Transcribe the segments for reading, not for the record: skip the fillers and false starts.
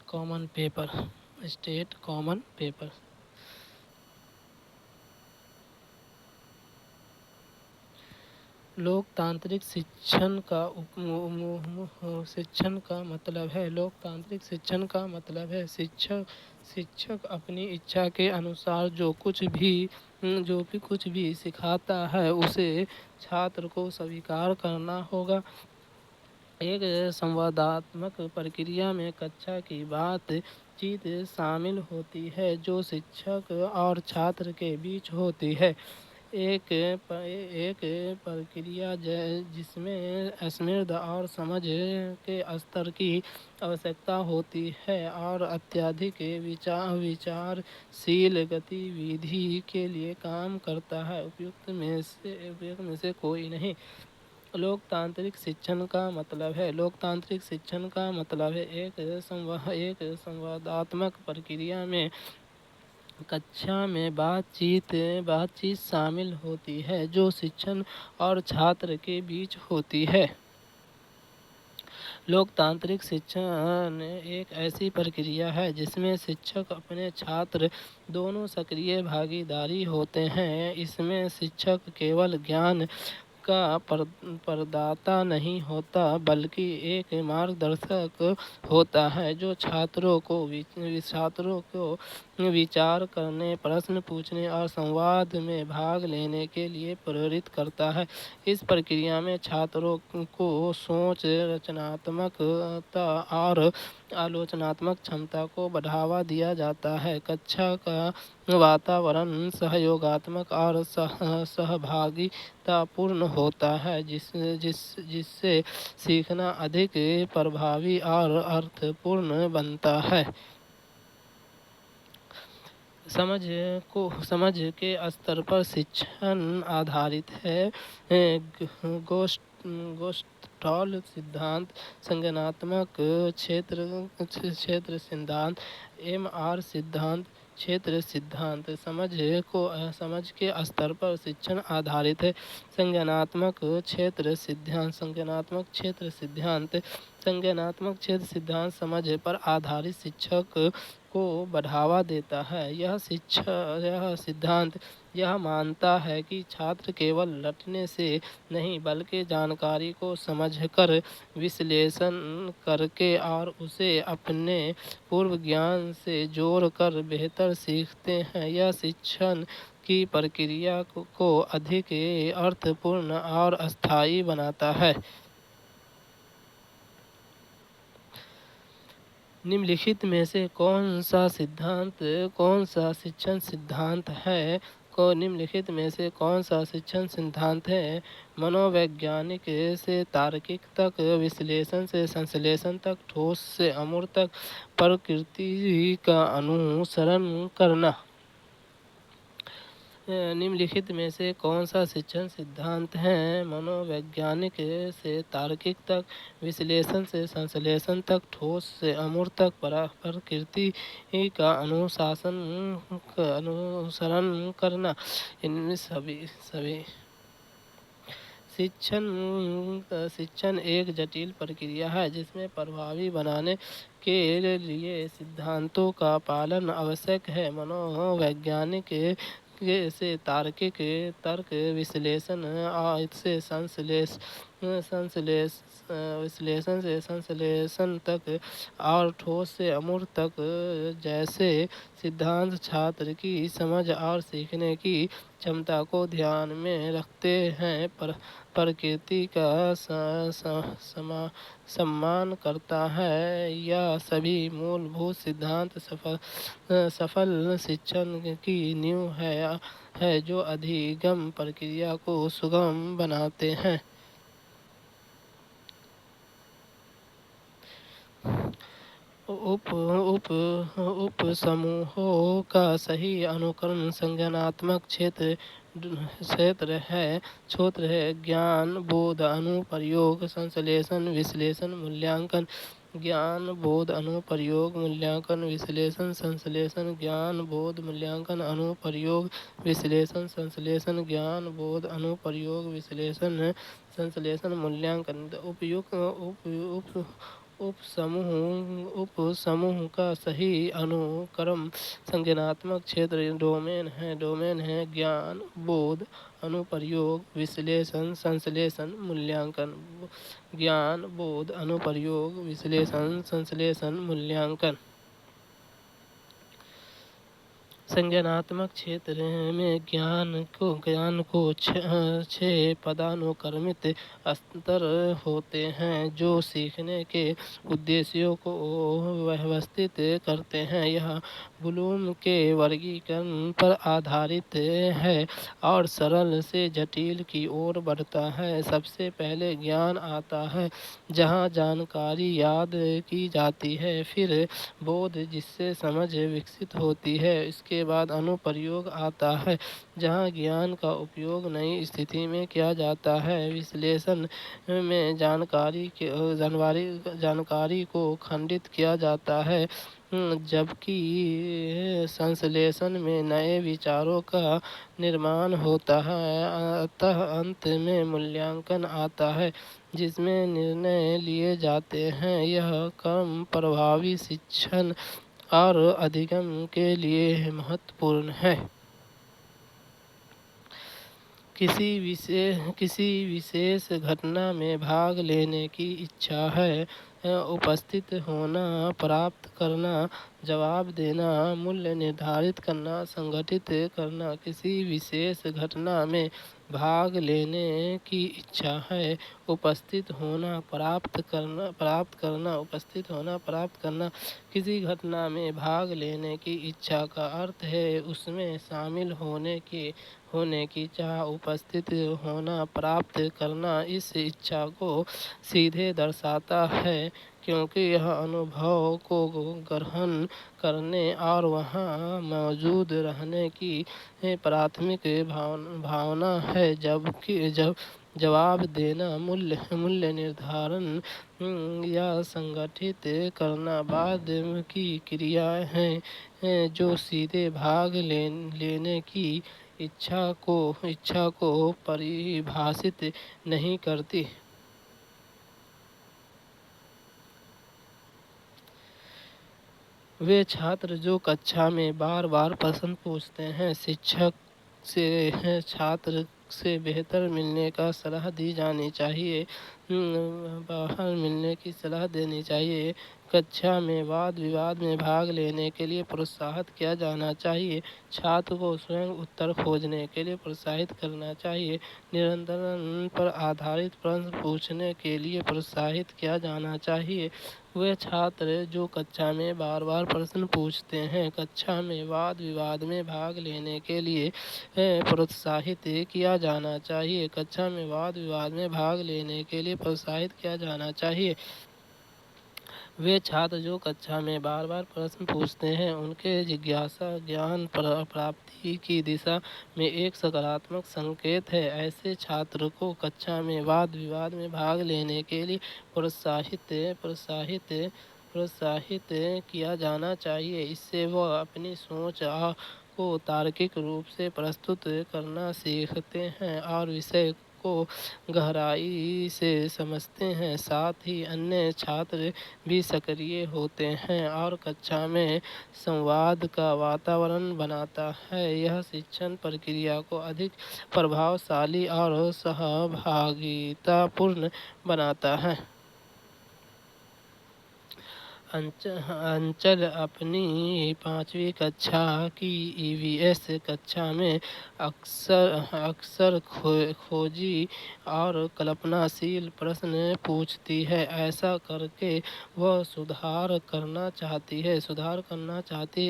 Common paper state common paper. लोकतांत्रिक शिक्षण का मतलब है लोकतांत्रिक शिक्षण का मतलब है शिक्षक अपनी इच्छा के अनुसार जो भी कुछ भी सिखाता है उसे छात्र को स्वीकार करना होगा। एक संवादात्मक प्रक्रिया में कक्षा की बातचीत शामिल होती है जो शिक्षक और छात्र के बीच होती है। एक प्रक्रिया जिसमें स्मृति और समझ के स्तर की आवश्यकता होती है और अत्यधिक विचारशील गतिविधि के लिए काम करता है। उपयुक्त में से कोई नहीं। लोकतांत्रिक शिक्षण का मतलब है एक संवादात्मक प्रक्रिया में कक्षा में बातचीत शामिल होती है जो शिक्षक और छात्र के बीच होती है। लोकतांत्रिक शिक्षण एक ऐसी प्रक्रिया है जिसमें शिक्षक अपने छात्र दोनों सक्रिय भागीदारी होते हैं। इसमें शिक्षक केवल ज्ञान का प्रदाता नहीं होता बल्कि एक मार्गदर्शक होता है जो छात्रों को विचार करने, प्रश्न पूछने और संवाद में भाग लेने के लिए प्रेरित करता है। इस प्रक्रिया में छात्रों को सोच, रचनात्मकता और आलोचनात्मक क्षमता को बढ़ावा दिया जाता है। कक्षा का वातावरण सहयोगात्मक और सहभागितापूर्ण होता है जिससे सीखना अधिक प्रभावी और अर्थपूर्ण बनता है। समझ के स्तर पर शिक्षण आधारित है। गोस्टाल्ट सिद्धांत, संज्ञानात्मक क्षेत्र सिद्धांत, एमआर सिद्धांत, क्षेत्र सिद्धांत। समझ के स्तर पर शिक्षण आधारित है। संज्ञानात्मक क्षेत्र सिद्धांत समझ पर आधारित शिक्षक को बढ़ावा देता है। यह सिद्धांत यह मानता है कि छात्र केवल रटने से नहीं बल्कि जानकारी को समझकर, विश्लेषण करके और उसे अपने पूर्व ज्ञान से जोड़कर बेहतर सीखते हैं। यह शिक्षण की प्रक्रिया को अधिक अर्थपूर्ण और स्थायी बनाता है। निम्नलिखित में से कौन सा शिक्षण सिद्धांत है? निम्नलिखित में से कौन सा शिक्षण सिद्धांत है? मनोवैज्ञानिक से तार्किक तक, विश्लेषण से संश्लेषण तक, ठोस से अमूर्त तक, प्रकृति का अनुसरण करना। निम्नलिखित में से कौन सा शिक्षण सिद्धांत है? मनोवैज्ञानिक से तार्किक तक, विश्लेषण से संश्लेषण तक, ठोस से अमूर्त तक, प्रकृति का अनुसरण करना। इनमें सभी शिक्षण एक जटिल प्रक्रिया है जिसमें प्रभावी बनाने के लिए सिद्धांतों का पालन आवश्यक है। मनोवैज्ञानिक से तार्किक तर्क, विश्लेषण से विश्लेषण से संश्लेषण तक और ठोस से अमूर्त तक जैसे सिद्धांत छात्र की समझ और सीखने की क्षमता को ध्यान में रखते हैं। प्रकृति का सम्मान करता है। यह सभी मूलभूत सिद्धांत सफल शिक्षण की नींव है जो अधिगम प्रक्रिया को सुगम बनाते हैं। उप समूहों का सही अनुकरण संज्ञानात्मक क्षेत्र है। ज्ञान, बोध, अनुप्रयोग, संश्लेषण, विश्लेषण, मूल्यांकन। ज्ञान, बोध, अनुप्रयोग, मूल्यांकन, विश्लेषण, संश्लेषण। ज्ञान, बोध, मूल्यांकन, अनुप्रयोग, विश्लेषण, संश्लेषण। ज्ञान, बोध, अनुप्रयोग, विश्लेषण, संश्लेषण, मूल्यांकन। उपसमूह का सही अनुक्रम संज्ञानात्मक क्षेत्र डोमेन है ज्ञान, बोध, अनुप्रयोग, विश्लेषण, संश्लेषण, मूल्यांकन। ज्ञान, बोध, अनुप्रयोग, विश्लेषण, संश्लेषण, मूल्यांकन। संज्ञानात्मक क्षेत्र में ज्ञान को छह पदानुक्रमित स्तर होते हैं जो सीखने के उद्देश्यों को व्यवस्थित करते हैं। यह ब्लूम के वर्गीकरण पर आधारित है और सरल से जटिल की ओर बढ़ता है। सबसे पहले ज्ञान आता है जहाँ जानकारी याद की जाती है, फिर बोध जिससे समझ विकसित होती है, इसके बाद अनुप्रयोग आता है जहाँ ज्ञान का उपयोग नई स्थिति में किया जाता है, विश्लेषण में जानकारी को खंडित किया जाता है, जबकि संश्लेषण में नए विचारों का निर्माण होता है। अतः अंत में मूल्यांकन आता है जिसमें निर्णय लिए जाते हैं। यह क्रम प्रभावी शिक्षण और अधिगम के लिए महत्वपूर्ण है। किसी विशेष घटना में भाग लेने की इच्छा है, उपस्थित होना, प्राप्त करना, जवाब देना, मूल्य निर्धारित करना, संगठित करना। किसी विशेष घटना में भाग लेने की इच्छा है, उपस्थित होना, उपस्थित होना, प्राप्त करना। किसी घटना में भाग लेने की इच्छा का अर्थ है उसमें शामिल होने की चाह, उपस्थित होना, प्राप्त करना। इस इच्छा को सीधे दर्शाता है क्योंकि यह अनुभव को ग्रहण करने और वहाँ मौजूद रहने की प्राथमिक भावना है, जबकि जवाब देना, मूल्य निर्धारण या संगठित करना बाद की क्रियाएं हैं जो सीधे भाग लेने की इच्छा को परिभाषित नहीं करती। वे छात्र जो कक्षा में बार बार प्रश्न पूछते हैं, शिक्षक से छात्र से बेहतर मिलने का सलाह दी जानी चाहिए, बाहर मिलने की सलाह देनी चाहिए। कक्षा में वाद विवाद में भाग लेने के लिए प्रोत्साहित किया जाना चाहिए। छात्र को स्वयं उत्तर खोजने के लिए प्रोत्साहित करना चाहिए। निरंतरण पर आधारित प्रश्न पूछने के लिए प्रोत्साहित किया जाना चाहिए। वे छात्र जो कक्षा में बार बार प्रश्न पूछते हैं, कक्षा में वाद विवाद में भाग लेने के लिए प्रोत्साहित किया जाना चाहिए। कक्षा में वाद विवाद में भाग लेने के लिए प्रोत्साहित किया जाना चाहिए। वे छात्र जो कक्षा में बार बार प्रश्न पूछते हैं, उनके जिज्ञासा ज्ञान प्राप्ति की दिशा में एक सकारात्मक संकेत है। ऐसे छात्र को कक्षा में वाद विवाद में भाग लेने के लिए प्रोत्साहित किया जाना चाहिए। इससे वह अपनी सोच को तार्किक रूप से प्रस्तुत करना सीखते हैं और विषय को गहराई से समझते हैं। साथ ही अन्य छात्र भी सक्रिय होते हैं और कक्षा में संवाद का वातावरण बनाता है। यह शिक्षण प्रक्रिया को अधिक प्रभावशाली और सहभागितापूर्ण बनाता है। अंचल अपनी 5वीं कक्षा की ईवीएस कक्षा में अक्सर खोजी और कल्पनाशील प्रश्न पूछती है। ऐसा करके वह सुधार करना चाहती है।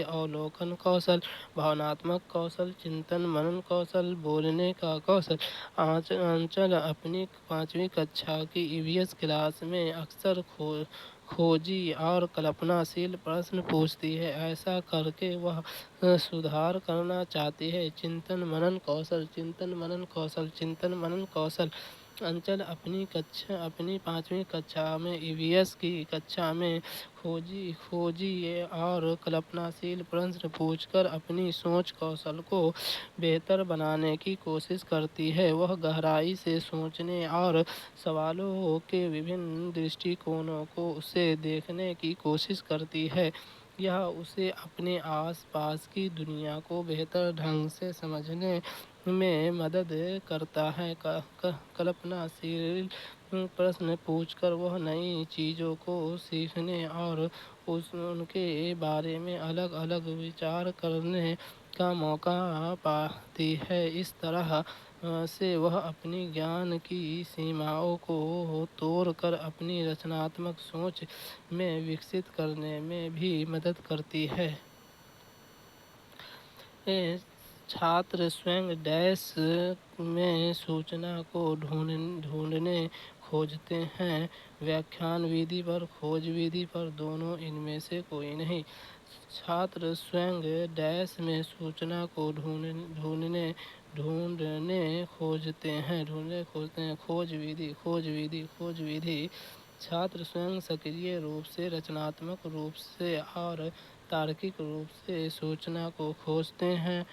अवलोकन कौशल, भावनात्मक कौशल, चिंतन मनन कौशल, बोलने का कौशल। अंचल अपनी 5वीं कक्षा की ईवीएस क्लास में अक्सर खोजी और कल्पनाशील प्रश्न पूछती है। ऐसा करके वह सुधार करना चाहती है। चिंतन मनन कौशल। अंचल अपनी 5वीं कक्षा में ईवीएस की कक्षा में खोजी और कल्पनाशील प्रश्न पूछकर अपनी सोच कौशल को बेहतर बनाने की कोशिश करती है। वह गहराई से सोचने और सवालों के विभिन्न दृष्टिकोणों को उसे देखने की कोशिश करती है। यह उसे अपने आस-पास की दुनिया को बेहतर ढंग से समझने में मदद करता है। कल्पनाशील प्रश्न पूछकर वह नई चीज़ों को सीखने और उनके बारे में अलग-अलग विचार करने का मौका पाती है। इस तरह से वह अपनी ज्ञान की सीमाओं को तोड़कर अपनी रचनात्मक सोच में विकसित करने में भी मदद करती है। छात्र स्वयं डैश में सूचना को ढूंढने खोजते हैं, व्याख्यान विधि पर, खोज विधि पर, दोनों, इनमें से कोई नहीं। छात्र स्वयं डैश में सूचना को ढूंढने खोजते हैं, खोज विधि। छात्र स्वयं सक्रिय रूप से, रचनात्मक रूप से और तार्किक रूप से सूचना को खोजते हैं।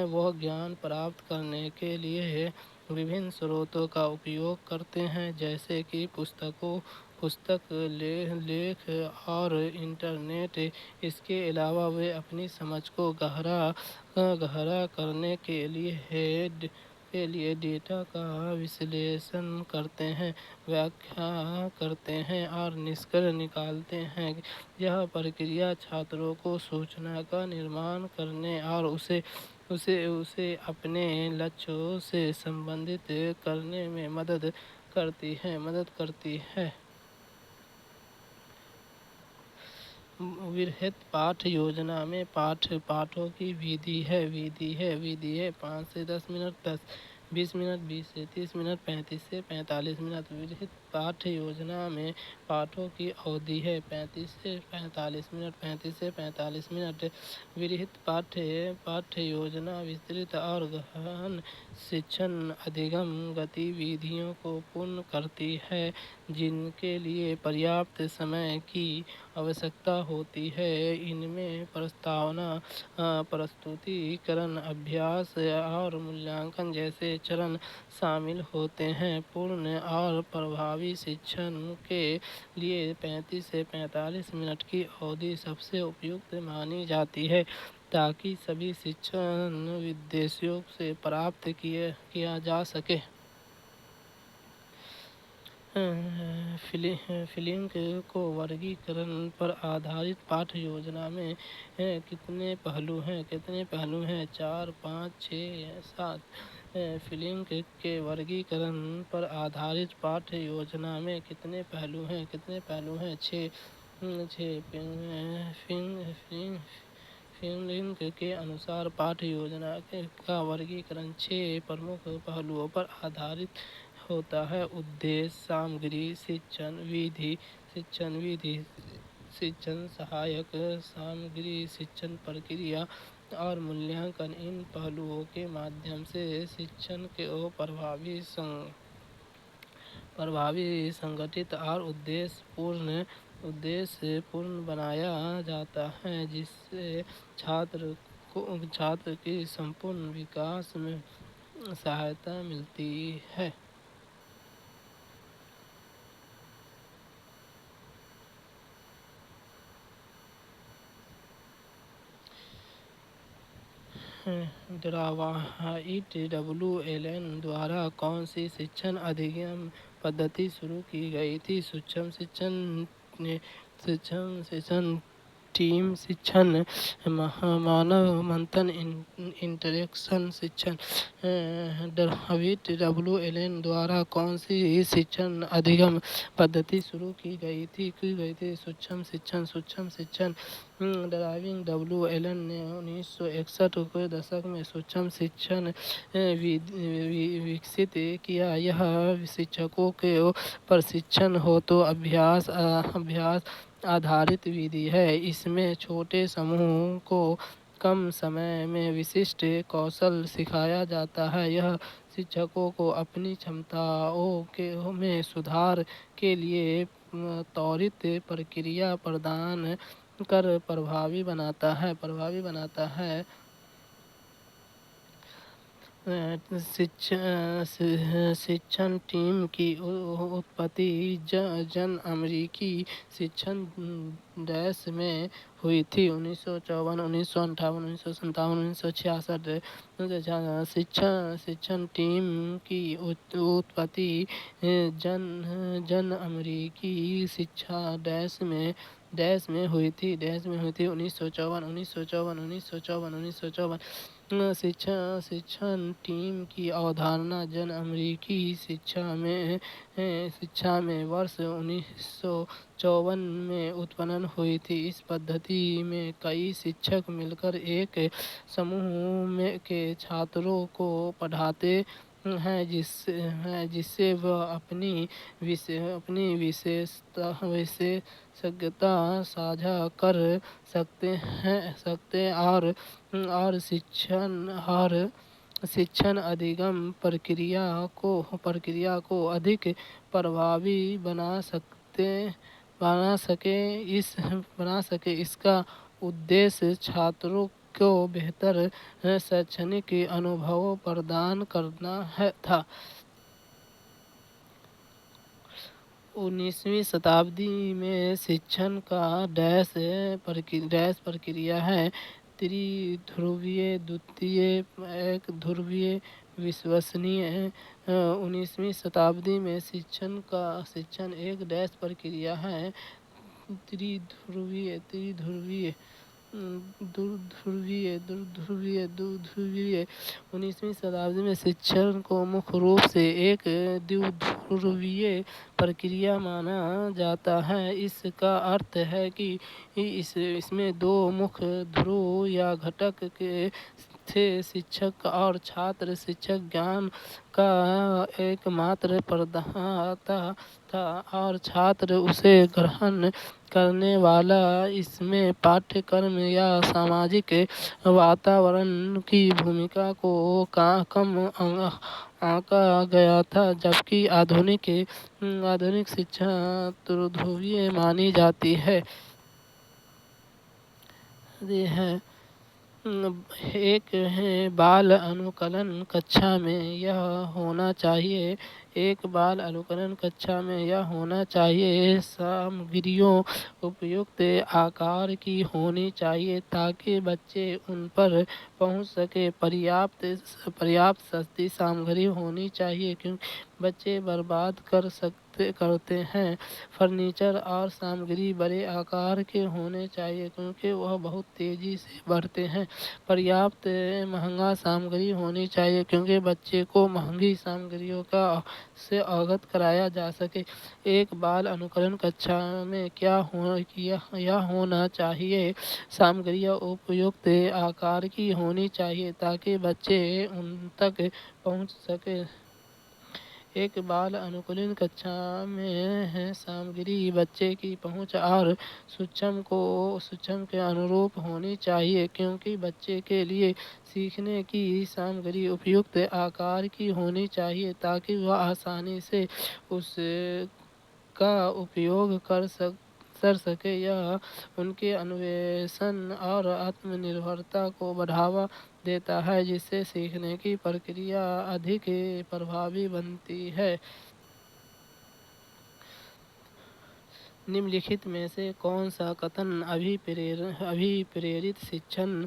वह ज्ञान प्राप्त करने के लिए विभिन्न स्रोतों का उपयोग करते हैं, जैसे कि पुस्तक, लेख और इंटरनेट। इसके अलावा वे अपनी समझ को गहरा करने के लिए डेटा का विश्लेषण करते हैं, व्याख्या करते हैं और निष्कर्ष निकालते हैं। यह प्रक्रिया छात्रों को सूचना का निर्माण करने और उसे अपने लक्ष्यों से संबंधित करने में मदद करती है। वृहद पाठ योजना में पाठों की विधि है 5 से 10 मिनट, 20 मिनट, 20 से 30 मिनट, 35 से 45 मिनट। वृहद पाठ योजना में पाठों की अवधि है 35 से 45 मिनट, 35 से 45 मिनट। वृहद पाठ्य योजना विस्तृत और गहन शिक्षण अधिगम गतिविधियों को पूर्ण करती है, जिनके लिए पर्याप्त समय की आवश्यकता होती है। इनमें प्रस्तावना, प्रस्तुतिकरण, अभ्यास और मूल्यांकन जैसे चरण शामिल होते हैं। पूर्ण और प्रभावी शिक्षण के लिए 35 से 45 मिनट की अवधि सबसे उपयुक्त मानी जाती है, ताकि सभी शिक्षण उद्देश्यों से प्राप्त किया जा सके। फीलिंग को वर्गीकरण पर आधारित पाठ योजना में कितने पहलू हैं? 4, 5, 6, 7। फीलिंग के वर्गीकरण पर आधारित पाठ योजना में कितने पहलू हैं? 6। फीलिंग के अनुसार पाठ योजना का वर्गीकरण 6 प्रमुख पहलुओं पर आधारित होता है: उद्देश्य, सामग्री, शिक्षण विधि, शिक्षण सहायक सामग्री, शिक्षण प्रक्रिया और मूल्यांकन। इन पहलुओं के माध्यम से शिक्षण को प्रभावी, संगठित और उद्देश्यपूर्ण बनाया जाता है, जिससे छात्र की संपूर्ण विकास में सहायता मिलती है। ड्रावाइट WLN द्वारा कौन सी शिक्षण अधिगम पद्धति शुरू की गई थी? सूक्ष्म शिक्षण, टीम शिक्षण, मानव मंथन, इंटरेक्शन शिक्षण। ड्रावाइट WLN द्वारा कौन सी शिक्षण अधिगम पद्धति शुरू की गई थी? सूक्ष्म शिक्षण। ड्रावाइट WLN ने 1961 के दशक में सूक्ष्म शिक्षण विकसित किया। यह शिक्षकों के प्रशिक्षण हेतु अभ्यास आधारित विधि है। इसमें छोटे समूह को कम समय में विशिष्ट कौशल सिखाया जाता है। यह शिक्षकों को अपनी क्षमताओं के में सुधार के लिए त्वरित प्रक्रिया प्रदान कर प्रभावी बनाता है। शिक्षण टीम की उत्पत्ति जन अमेरिकी शिक्षण देश में हुई थी। 1954, 1958, 1957, 1966। शिक्षण टीम की उत्पत्ति जन अमेरिकी शिक्षा देश में हुई थी। 1954, 1954, 1954, 1954। शिक्षण टीम की अवधारणा जन अमेरिकी शिक्षा में वर्ष 1954 में उत्पन्न हुई थी। इस पद्धति में कई शिक्षक मिलकर एक समूह के छात्रों को पढ़ाते हैं जिससे वह अपनी विशेषज्ञता साझा कर सकते और शिक्षण अधिगम प्रक्रिया को अधिक प्रभावी बना सके। इसका उद्देश्य छात्रों को बेहतर शैक्षणिक अनुभव प्रदान करना था। 19वीं शताब्दी में शिक्षण का प्रक्रिया है त्रिध्रुवीय, द्वितीय, एक ध्रुवीय, विश्वसनीय। 19वीं शताब्दी में शिक्षण एक प्रक्रिया है त्रिध्रुवीय, द्विध्रुवीय। 19वीं शताब्दी में शिक्षण को मुख्य रूप से एक द्विध्रुवीय प्रक्रिया माना जाता है। इसका अर्थ है कि इसमें दो मुख्य ध्रुव या घटक थे, शिक्षक और छात्र। शिक्षक ज्ञान का एकमात्र प्रदाता था और छात्र उसे ग्रहण करने वाला। इसमें पाठ्यक्रम या सामाजिक वातावरण की भूमिका को कम आंका गया था, जबकि आधुनिक शिक्षा त्रिध्रुवीय मानी जाती है। एक है बाल अनुकलन कक्षा में यह होना चाहिए। सामग्रियों उपयुक्त आकार की होनी चाहिए ताकि बच्चे उन पर पहुंच सके। पर्याप्त सस्ती सामग्री होनी चाहिए क्योंकि बच्चे बर्बाद करते हैं। फर्नीचर और सामग्री बड़े आकार के होने चाहिए क्योंकि वह बहुत तेजी से बढ़ते हैं। पर्याप्त महंगा सामग्री होनी चाहिए क्योंकि बच्चे को महंगी सामग्रियों से अवगत कराया जा सके। एक बाल अनुकलन कक्षा में यह होना चाहिए। सामग्रियाँ उपयुक्त आकार की होनी चाहिए ताकि बच्चे उन तक पहुंच सके। एक बाल अनुकूलन कक्षा में सामग्री बच्चे की पहुंच और सूक्ष्म के अनुरूप होनी चाहिए क्योंकि बच्चे के लिए सीखने की सामग्री उपयुक्त आकार की होनी चाहिए ताकि वह आसानी से उसका उपयोग कर सके। यह उनके अन्वेषण और आत्मनिर्भरता को बढ़ावा देता है जिससे सीखने की प्रक्रिया अधिक प्रभावी बनती है। निम्नलिखित में से कौन सा कथन अभिप्रेरित शिक्षण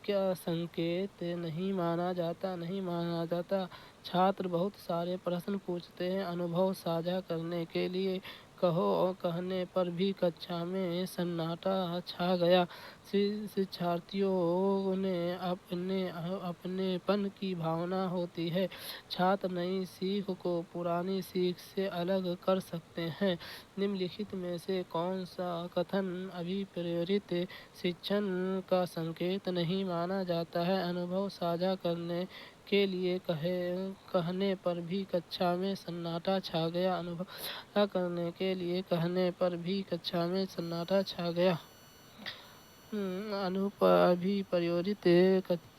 का संकेत नहीं माना जाता? छात्र बहुत सारे प्रश्न पूछते हैं। अनुभव साझा करने के लिए कहो और कहने पर भी कक्षा में सन्नाटा छा गया। शिक्षार्थियों ने अपनेपन की भावना होती है। छात्र नई सीख को पुरानी सीख से अलग कर सकते हैं। निम्नलिखित में से कौन सा कथन अभिप्रेरित शिक्षण का संकेत नहीं माना जाता है? अनुभव साझा करने के लिए कहने पर भी कक्षा में सन्नाटा छा गया। अनुभव साझा करने के लिए कहने पर भी कक्षा में सन्नाटा छा गया। अभिप्रेरित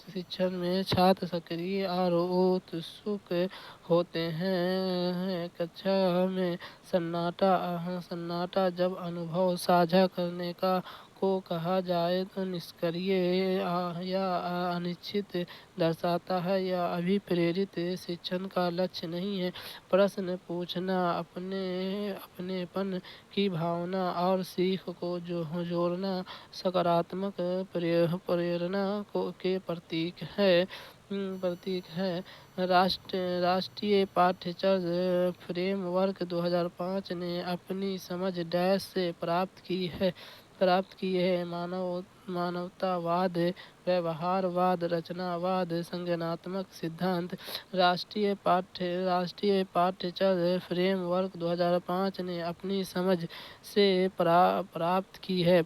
शिक्षण में छात्र सक्रिय और उत्सुक होते हैं। कक्षा में सन्नाटा जब अनुभव साझा करने को कहा जाए तो निष्क्रिय या अनिश्चित दर्शाता है। यह अभिप्रेरित शिक्षण का लक्ष्य नहीं है। प्रश्न पूछना अपनेपन की भावना और सीख को जोड़ना सकारात्मक प्रेरणा के प्रतीक है। राष्ट्रीय पाठ्यचर्या फ्रेमवर्क 2005 ने अपनी समझ डैश से प्राप्त की है। मानवतावाद, व्यवहारवाद, रचनावाद, संज्ञानात्मक सिद्धांत। राष्ट्रीय पाठ्यचर्या फ्रेमवर्क 2005 ने अपनी समझ से प्राप्त की है।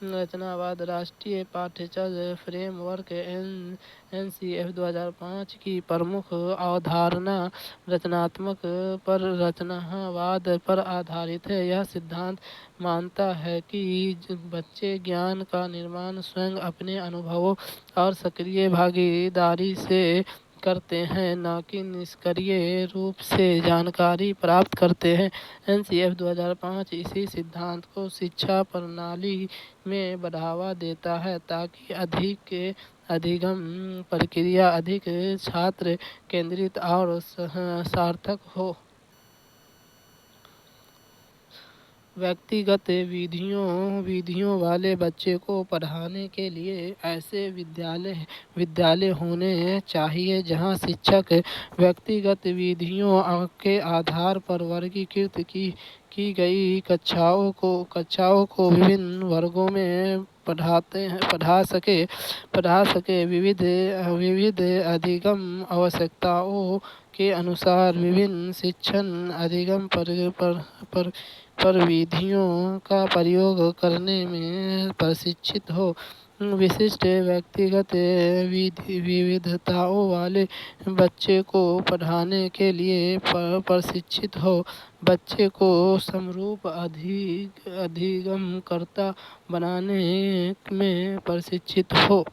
रचनावाद राष्ट्रीय पाठ्यचर्या फ्रेमवर्क एनसीएफ 2005 की प्रमुख अवधारणा रचनावाद पर आधारित है। यह सिद्धांत मानता है कि बच्चे ज्ञान का निर्माण स्वयं अपने अनुभवों और सक्रिय भागीदारी से करते हैं, न कि निष्क्रिय रूप से जानकारी प्राप्त करते हैं। एनसीएफ 2005 इसी सिद्धांत को शिक्षा प्रणाली में बढ़ावा देता है ताकि अधिगम प्रक्रिया अधिक छात्र केंद्रित और सार्थक हो। व्यक्तिगत विधियों वाले बच्चे को पढ़ाने के लिए ऐसे विद्यालय होने चाहिए जहां शिक्षक व्यक्तिगत विधियों के आधार पर वर्गीकृत की गई कक्षाओं को विभिन्न वर्गों में पढ़ा सके। विविध अधिगम आवश्यकताओं के अनुसार विभिन्न शिक्षण अधिगम पर विधियों का प्रयोग करने में प्रशिक्षित हो। विशिष्ट व्यक्तिगत विविधताओं वाले बच्चे को पढ़ाने के लिए प्रशिक्षित हो। बच्चे को समरूप अधिगमकर्ता बनाने में प्रशिक्षित हो।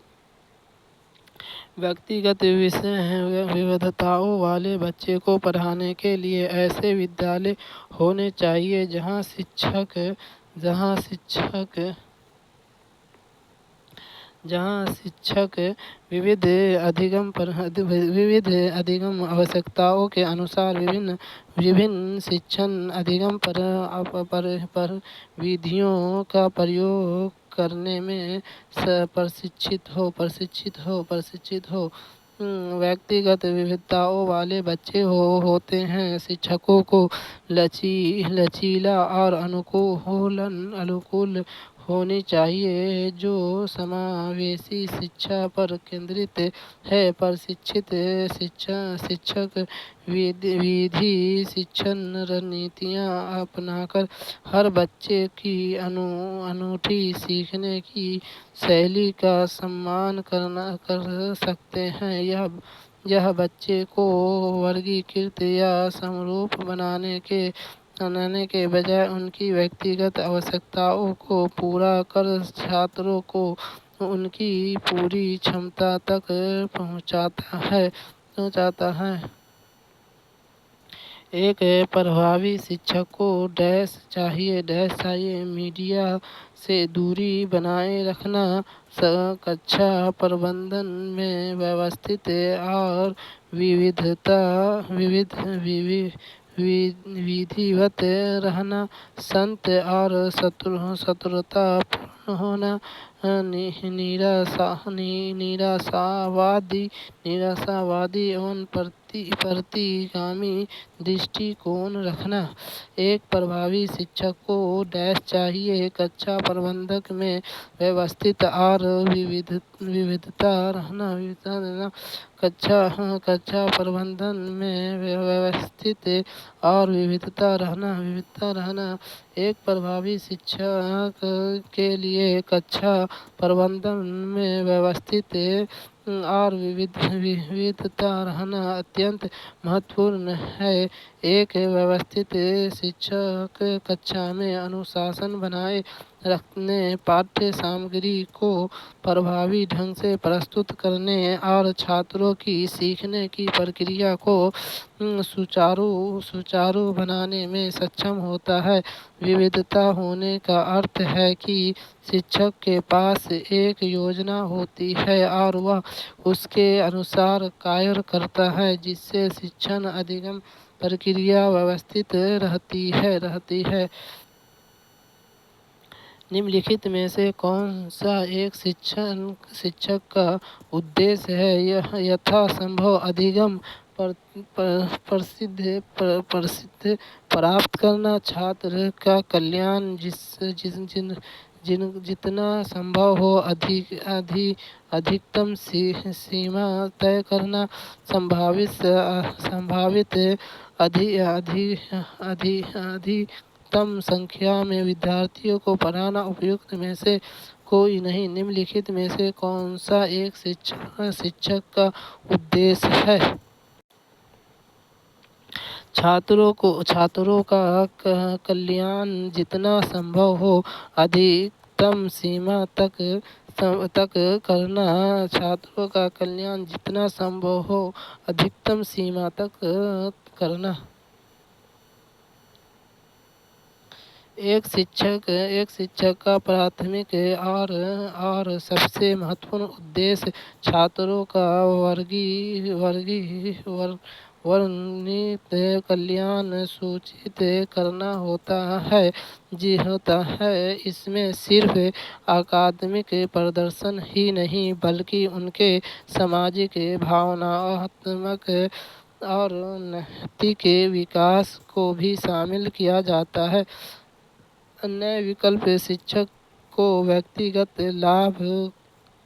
व्यक्तिगत विविधताओं वाले बच्चे को पढ़ाने के लिए ऐसे विद्यालय होने चाहिए जहां शिक्षक विविध अधिगम आवश्यकताओं के अनुसार विभिन्न शिक्षण अधिगम पर विधियों का प्रयोग करने में प्रशिक्षित हो। व्यक्तिगत विविधताओं वाले बच्चे होते हैं शिक्षकों को लचीला और अनुकूल होनी चाहिए जो समावेशी शिक्षा पर केंद्रित है। प्रशिक्षित शिक्षक विधि शिक्षण रणनीतियाँ अपनाकर हर बच्चे की अनूठी सीखने की शैली का सम्मान कर सकते हैं। यह बच्चे को वर्गीकृत या समरूप बनाने के बजाय उनकी व्यक्तिगत आवश्यकताओं को पूरा कर छात्रों को उनकी पूरी क्षमता तक पहुंचाता है। एक प्रभावी शिक्षक को डैश चाहिए। मीडिया से दूरी बनाए रखना, कक्षा प्रबंधन में व्यवस्थित और विधिवत रहना, शांत और शत्रुतापूर्ण होना, निराशावादी एवं प्रतिगामी दृष्टिकोण रखना। एक प्रभावी शिक्षक को डैश चाहिए। कक्षा प्रबंधन में व्यवस्थित और विविधता रहना। कक्षा प्रबंधन में व्यवस्थित और विविधता रहना। एक प्रभावी शिक्षक के लिए कक्षा प्रबंधन में व्यवस्थित और विविधता रहना अत्यंत महत्वपूर्ण है। एक व्यवस्थित शिक्षक कक्षा में अनुशासन बनाए रखने, पाठ्य सामग्री को प्रभावी ढंग से प्रस्तुत करने और छात्रों की सीखने की प्रक्रिया को सुचारू बनाने में सक्षम होता है। विविधता होने का अर्थ है कि शिक्षक के पास एक योजना होती है और वह उसके अनुसार कार्य करता है, जिससे शिक्षण अधिगम प्रक्रिया व्यवस्थित रहती है। निम्नलिखित में से कौन सा एक शिक्षक का उद्देश्य है? यह यथासंभव अधिगम प्रसिद्ध प्राप्त करना, छात्र का कल्याण जितना संभव हो अधिकतम सीमा तय करना, संभावित अधिकतम संख्या में विद्यार्थियों को पढ़ाना। उपयुक्त में से कोई नहीं। निम्नलिखित में से कौन सा एक शिक्षक का उद्देश्य है? छात्रों का कल्याण जितना संभव हो अधिकतम सीमा तक करना। छात्रों का कल्याण जितना संभव हो अधिकतम सीमा तक करना। एक शिक्षक का प्राथमिक और सबसे महत्वपूर्ण उद्देश्य छात्रों का वर्णित कल्याण सूचित करना होता है। इसमें सिर्फ अकादमिक प्रदर्शन ही नहीं, बल्कि उनके सामाजिक, भावनात्मक और नैतिक विकास को भी शामिल किया जाता है। अन्य विकल्प शिक्षक को व्यक्तिगत लाभ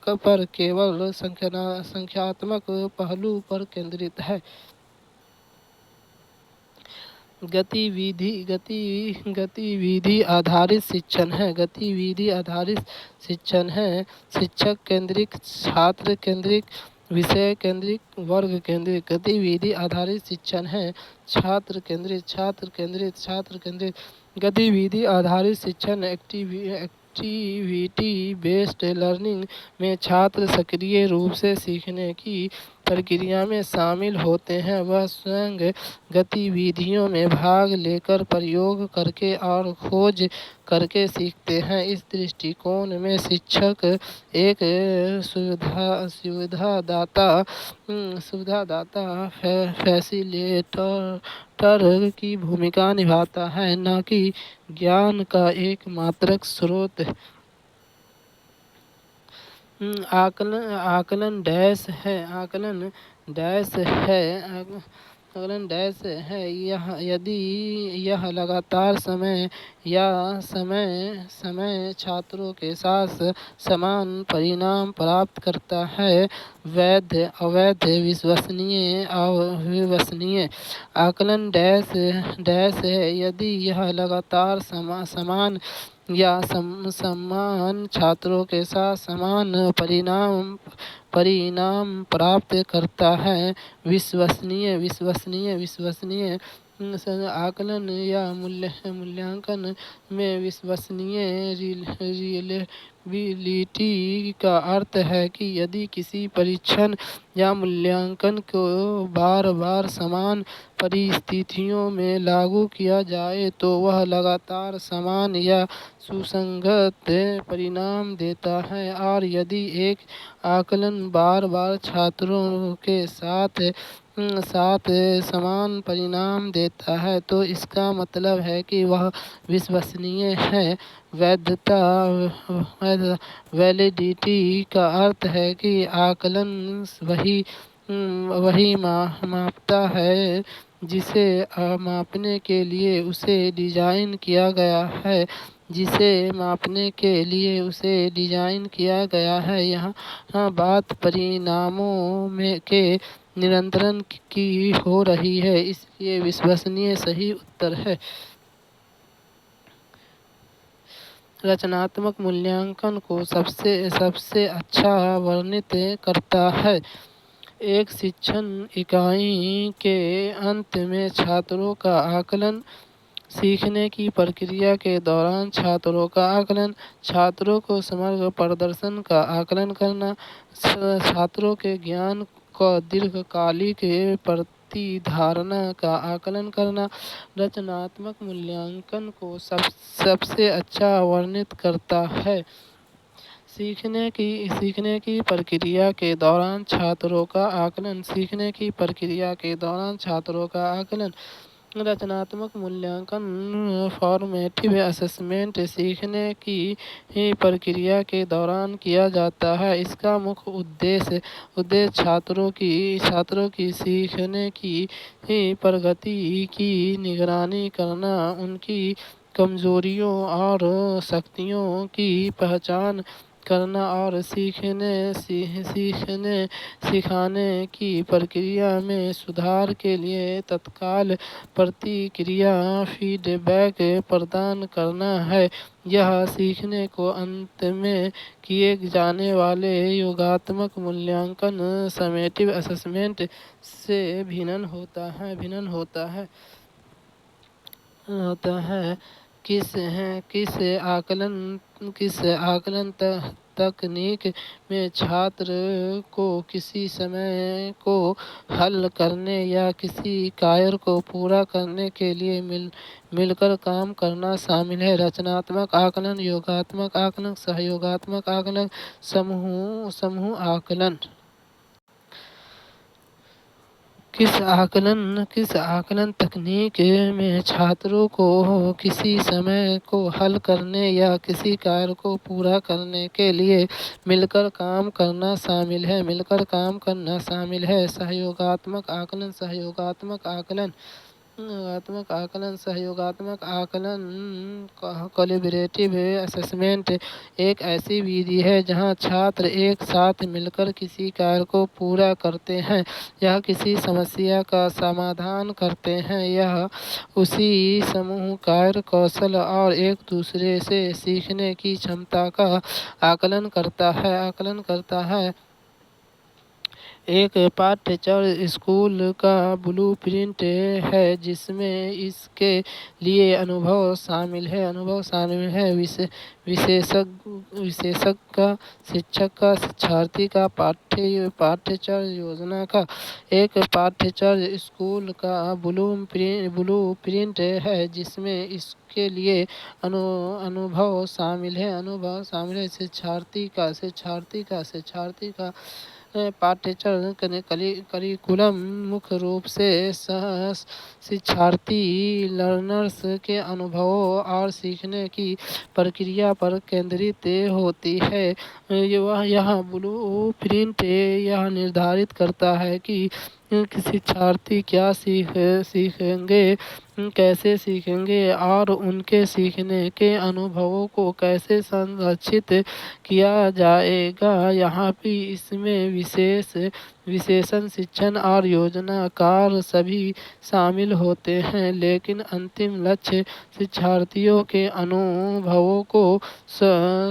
पर केवल संख्यात्मक पहलू पर केंद्रित है। गतिविधि आधारित शिक्षण है। शिक्षक केंद्रित, छात्र केंद्रित, विषय केंद्रित, वर्ग केंद्रित। गतिविधि आधारित शिक्षण है। छात्र केंद्रित। गतिविधि आधारित शिक्षण एक्टिविटी बेस्ड लर्निंग में छात्र सक्रिय रूप से सीखने की प्रक्रिया में शामिल होते हैं। वह स्वयं गतिविधियों में भाग लेकर, प्रयोग करके और खोज करके सीखते हैं। इस दृष्टिकोण में शिक्षक एक सुविधादाता फैसिलिटेटर की भूमिका निभाता है, न कि ज्ञान का एकमात्र स्रोत। आकलन डैश है यदि यह लगातार समय छात्रों के साथ समान परिणाम प्राप्त करता है। वैध, अवैध, विश्वसनीय, अविश्वसनीय। आकलन डैश है यदि यह लगातार समान छात्रों के साथ समान परिणाम प्राप्त करता है। विश्वसनीय। आकलन या मूल्यांकन में विश्वसनीय रिलेबिलिटी का अर्थ है कि यदि किसी परीक्षण या मूल्यांकन को बार बार समान परिस्थितियों में लागू किया जाए तो वह लगातार समान या सुसंगत परिणाम देता है, और यदि एक आकलन बार बार छात्रों के साथ समान परिणाम देता है तो इसका मतलब है कि वह विश्वसनीय है। वैलिडिटी का अर्थ है कि आकलन वही मापता है जिसे मापने के लिए उसे डिजाइन किया गया है। यहाँ बात परिणामों के नियंत्रण की हो रही है, इसलिए विश्वसनीय सही उत्तर है। रचनात्मक मूल्यांकन को सबसे अच्छा वर्णित करता है। एक शिक्षण इकाई के अंत में छात्रों का आकलन। सीखने की प्रक्रिया के दौरान छात्रों का आकलन। छात्रों को समग्र प्रदर्शन का आकलन करना। छात्रों के ज्ञान को दीर्घकालिक प्रतिधारणा का आकलन करना। रचनात्मक मूल्यांकन को सबसे अच्छा वर्णित करता है। सीखने की प्रक्रिया के दौरान छात्रों का आकलन। सीखने की प्रक्रिया के दौरान छात्रों का आकलन। रचनात्मक मूल्यांकन फॉर्मेटिव असेसमेंट सीखने की प्रक्रिया के दौरान किया जाता है। इसका मुख्य उद्देश्य छात्रों की सीखने की प्रगति की निगरानी करना, उनकी कमजोरियों और शक्तियों की पहचान करना और सिखाने की प्रक्रिया में सुधार के लिए तत्काल प्रतिक्रिया फीडबैक प्रदान करना है। यह सीखने को अंत में किए जाने वाले योगात्मक मूल्यांकन समेटिव असेसमेंट से भिन्न होता है। किस आकलन तकनीक में छात्र को किसी समय को हल करने या किसी कार्य को पूरा करने के लिए मिलकर काम करना शामिल है। रचनात्मक आकलन, योगात्मक आकलन, सहयोगात्मक आकलन, समूह आकलन। किस आकलन तकनीक में छात्रों को किसी समय को हल करने या किसी कार्य को पूरा करने के लिए मिलकर काम करना शामिल है। सहयोगात्मक आकलन। सहयोगात्मक आकलन कोलैबोरेटिव असेसमेंट एक ऐसी विधि है जहां छात्र एक साथ मिलकर किसी कार्य को पूरा करते हैं या किसी समस्या का समाधान करते हैं। यह उसी समूह कार्य कौशल और एक दूसरे से सीखने की क्षमता का आकलन करता है। एक पाठ्यचर्या स्कूल का ब्लूप्रिंट है जिसमें इसके लिए अनुभव शामिल है। विशेषज्ञ का, शिक्षक का, शिक्षार्थी का, पाठ्यचर्या योजना का। एक पाठ्यचर्या स्कूल का ब्लूप्रिंट है जिसमें इसके लिए अनुभव शामिल है। शिक्षार्थी का पाठ्यचर्या करिकुलम मुख्य रूप से शिक्षार्थी लर्नर्स के अनुभवों और सीखने की प्रक्रिया पर केंद्रित होती है। यह ब्लूप्रिंट यह निर्धारित करता है कि शिक्षार्थी क्या सीखेंगे, कैसे सीखेंगे और उनके सीखने के अनुभवों को कैसे संरक्षित किया जाएगा। यहाँ भी इसमें विशेषण, शिक्षण और योजनाकार सभी शामिल होते हैं, लेकिन अंतिम लक्ष्य शिक्षार्थियों के अनुभवों को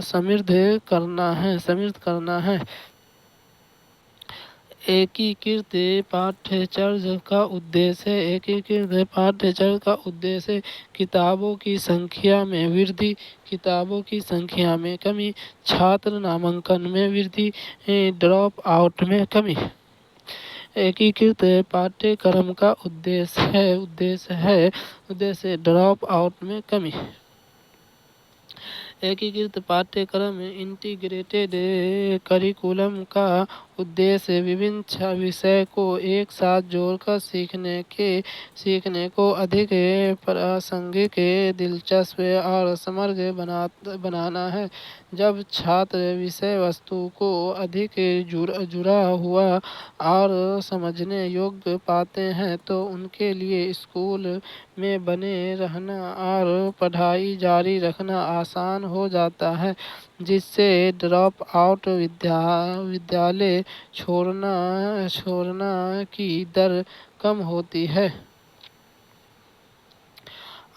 समृद्ध करना है। एकीकृत पाठ्यचर्या का उद्देश्य किताबों की संख्या में कमी, छात्र नामांकन में वृद्धि, ड्रॉप आउट में कमी। एकीकृत पाठ्यक्रम का उद्देश्य ड्रॉप आउट में कमी। एकीकृत पाठ्यक्रम इंटीग्रेटेड करिकुलम का उद्देश्य विभिन्न विषय को एक साथ जोड़कर सीखने को अधिक प्रासंगिक, दिलचस्प और समग्र बनाना है। जब छात्र विषय वस्तु को अधिक जुड़ा हुआ और समझने योग्य पाते हैं तो उनके लिए स्कूल में बने रहना और पढ़ाई जारी रखना आसान हो जाता है, जिससे ड्रॉप आउट विद्यालय छोड़ना की दर कम होती है।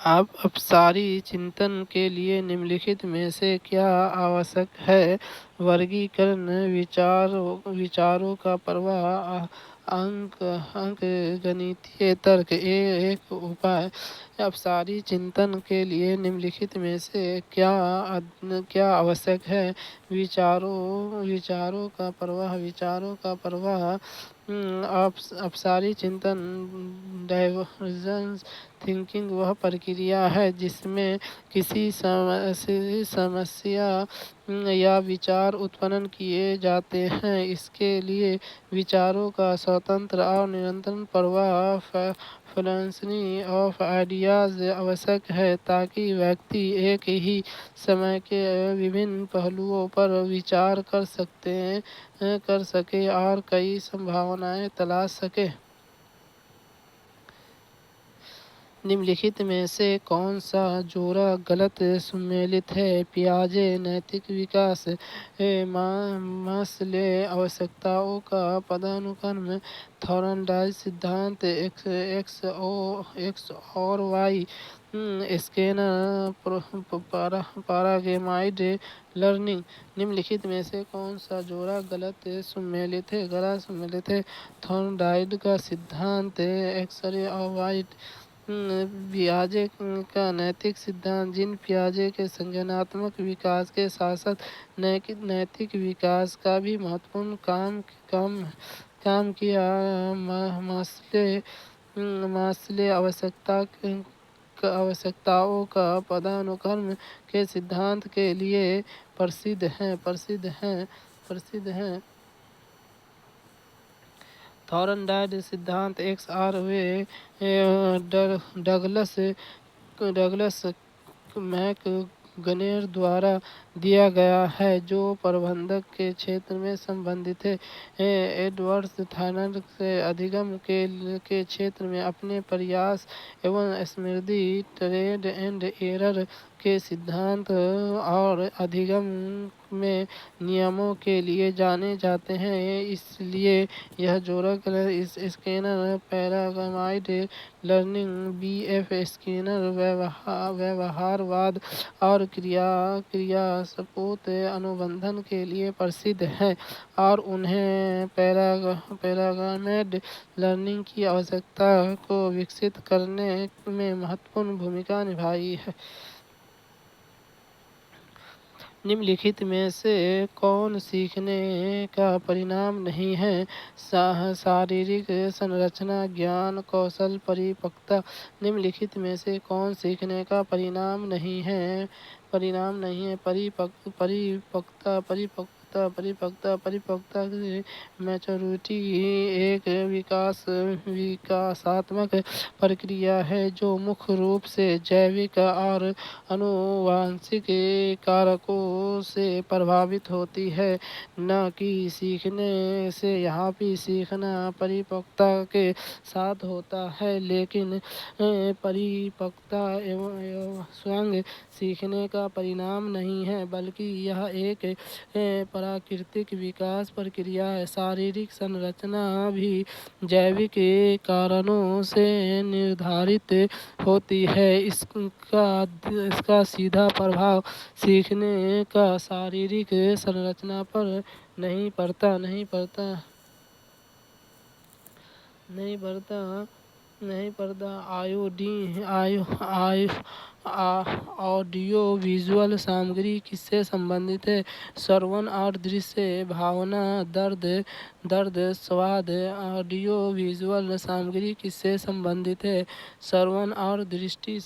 आप अपसारी चिंतन के लिए निम्नलिखित में से क्या आवश्यक है? वर्गीकरण, विचारों का प्रवाह, अंक गणितीय तर्क। एक उपाय: अपसारी चिंतन के लिए निम्नलिखित में से क्या आवश्यक है? विचारों का प्रवाह। अपसारी चिंतन, डाइवर्जेंस थिंकिंग, वह प्रक्रिया है जिसमें किसी समस्या या विचार उत्पन्न किए जाते हैं। इसके लिए विचारों का स्वतंत्र और निरंतर प्रवाह, फ्लोरेंसी ऑफ आइडियाज, आवश्यक है ताकि व्यक्ति एक ही समय के विभिन्न पहलुओं पर विचार कर सके और कई संभावनाएं तलाश सके। निम्नलिखित में से कौन सा जोड़ा गलत सम्मिलित है? पियाजे नैतिक विकास, मास्ले आवश्यकताओं का पदानुक्रम, थॉर्नडाइक सिद्धांत, एक्स और वाई, स्किनर पैराडाइज लर्निंग। निम्नलिखित में से कौन सा जोड़ा गलत सम्मिलित है? थॉर्नडाइक का सिद्धांत, एक्स-रे और वाई। पियाजे का नैतिक सिद्धांत, जीन पियाजे के संज्ञानात्मक विकास के साथ साथ नैतिक विकास का भी महत्वपूर्ण काम किया। मास्ले आवश्यकताओं का पदानुक्रम के सिद्धांत के लिए प्रसिद्ध हैं। थॉर्नडाइक सिद्धांत, एक्स आर वे डगलस मैकगनेर द्वारा दिया गया है, जो प्रबंधन के क्षेत्र में संबंधित है। एडवर्ड थायलैंड से अधिगम के क्षेत्र में अपने प्रयास एवं स्मृति, ट्रायल एंड एरर के सिद्धांत और अधिगम में नियमों के लिए जाने जाते हैं। इसलिए यह जोड़ा Skinner paradise learning, B F. Skinner व्यवहारवाद और क्रिया सपोर्ट अनुबंधन के लिए प्रसिद्ध है और उन्हें पैराडाइज लर्निंग की आवश्यकता को विकसित करने में महत्वपूर्ण भूमिका निभाई है। निम्नलिखित में से कौन सीखने का परिणाम नहीं है? शारीरिक संरचना, ज्ञान, कौशल, परिपक्वता। निम्नलिखित में से कौन सीखने का परिणाम नहीं है? परिपक्वता मैच्योरिटी एक विकासात्मक प्रक्रिया है जो मुख्य रूप से जैविक और आनुवंशिक कारकों से प्रभावित होती है, न कि सीखने से। यहाँ भी सीखना परिपक्वता के साथ होता है, लेकिन परिपक्वता एवं स्वयं सीखने का परिणाम नहीं है, बल्कि यह एक प्राकृतिक विकास प्रक्रिया है। शारीरिक संरचना भी जैविक कारणों से निर्धारित होती है। इसका सीधा प्रभाव सीखने का शारीरिक संरचना पर नहीं पड़ता। ऑडियो विजुअल सामग्री किससे संबंधित है? श्रवण और दृश्य, भावना, दर्द, स्वाद। ऑडियो विजुअल सामग्री किससे संबंधित है? श्रवण और दृष्टि।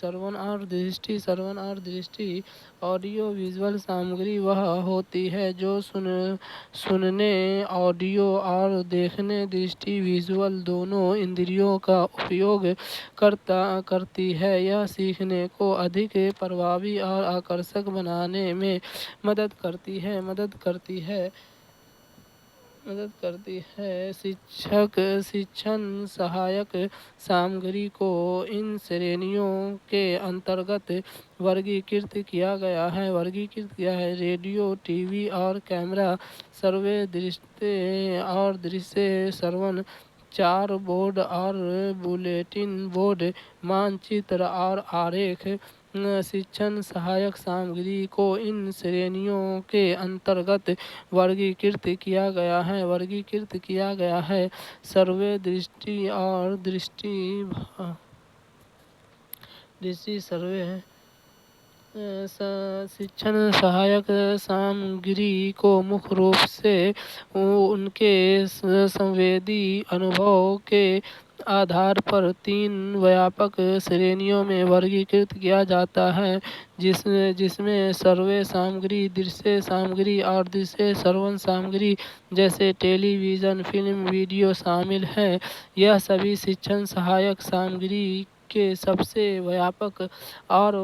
ऑडियो विजुअल सामग्री वह होती है जो सुनने, ऑडियो, और देखने, दृष्टि, विजुअल दोनों इंद्रियों का उपयोग करती है। यह सीखने को अधिक प्रभावी और आकर्षक बनाने में मदद करती है। शिक्षण सहायक सामग्री को इन श्रेणियों के अंतर्गत वर्गीकृत किया गया है: रेडियो, टीवी और कैमरा, सर्वे दृश्य और दृश्य श्रवण, चार बोर्ड और बुलेटिन बोर्ड, मानचित्र और आरेख शिक्षण सहायक सामग्री को इन श्रेणियों के अंतर्गत वर्गीकृत किया गया है। सर्वे दृष्टि और दृष्टि सर्वे शिक्षण सहायक सामग्री को मुख्य रूप से उनके संवेदी अनुभव के आधार पर तीन व्यापक श्रेणियों में वर्गीकृत किया जाता है, जिसमें सर्वे सामग्री, दृश्य सामग्री और दृश्य श्रवण सामग्री जैसे टेलीविज़न, फिल्म, वीडियो शामिल हैं। यह सभी शिक्षण सहायक सामग्री के सबसे व्यापक और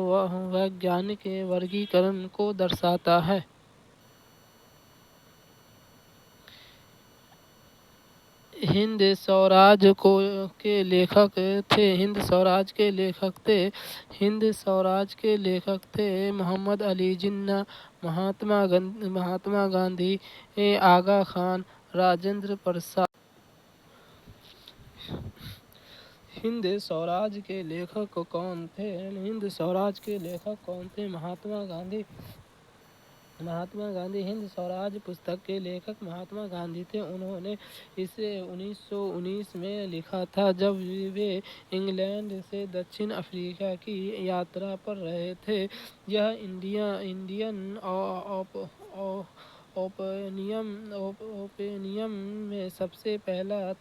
वैज्ञानिक वर्गीकरण को दर्शाता है। हिंद स्वराज के लेखक थे मोहम्मद अली जिन्ना, महात्मा गांधी, आगा खान, राजेंद्र प्रसाद। हिंद स्वराज के लेखक कौन थे? महात्मा गांधी हिंद स्वराज पुस्तक के लेखक महात्मा गांधी थे। उन्होंने इसे 1919 में लिखा था, जब वे इंग्लैंड से दक्षिण अफ्रीका की यात्रा पर रहे थे। यह इंडियन ओपिनियन में सबसे पहला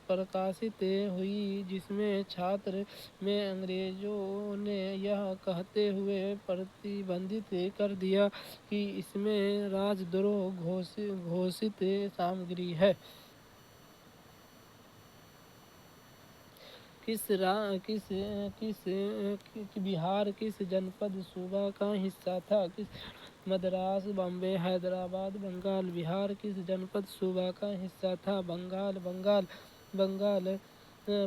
प्रकाशित हुई, जिसमें छात्र में अंग्रेजों ने यह कहते हुए प्रतिबंधित कर दिया कि इसमें राजद्रोह घोषित सामग्री है। बिहार किस जनपद सूबा का हिस्सा था? मद्रास, बम्बई, हैदराबाद, बंगाल। बिहार किस जनपद सूबा का हिस्सा था?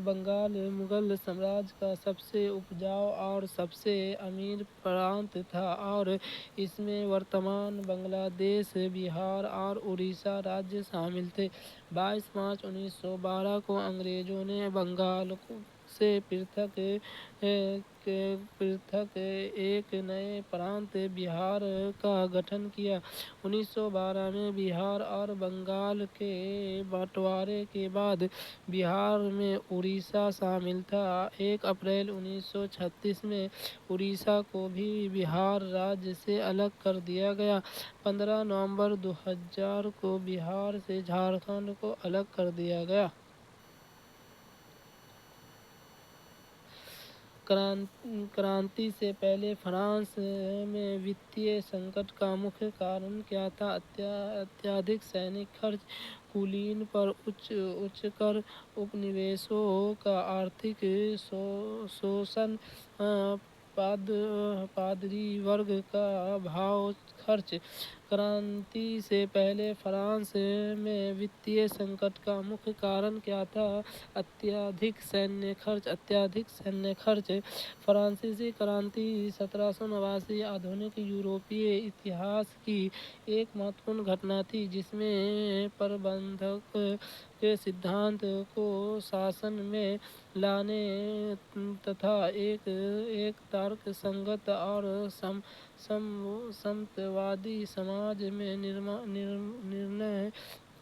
बंगाल मुगल साम्राज्य का सबसे उपजाऊ और सबसे अमीर प्रांत था और इसमें वर्तमान बांग्लादेश, बिहार और उड़ीसा राज्य शामिल थे। 22 मार्च 1912 को अंग्रेजों ने बंगाल से पृथक एक नए प्रांत बिहार का गठन किया। 1912 में बिहार और बंगाल के बंटवारे के बाद बिहार में उड़ीसा शामिल था। 1 अप्रैल 1936 में उड़ीसा को भी बिहार राज्य से अलग कर दिया गया। 15 नवंबर 2000 को बिहार से झारखंड को अलग कर दिया गया। क्रांति से पहले फ्रांस में वित्तीय संकट का मुख्य कारण क्या था? अत्यधिक सैनिक खर्च, कुलीन पर उच्च कर, उपनिवेशों का आर्थिक शोषण, पादरी वर्ग का भाव खर्च। क्रांति से पहले फ्रांस में वित्तीय संकट का मुख्य कारण क्या था? अत्यधिक सैन्य खर्च। फ्रांसीसी क्रांति 1789 आधुनिक यूरोपीय इतिहास की एक महत्वपूर्ण घटना थी, जिसमें प्रबंधक के सिद्धांत को शासन में लाने तथा एक तर्क संगत और समतावादी समाज में निर्णय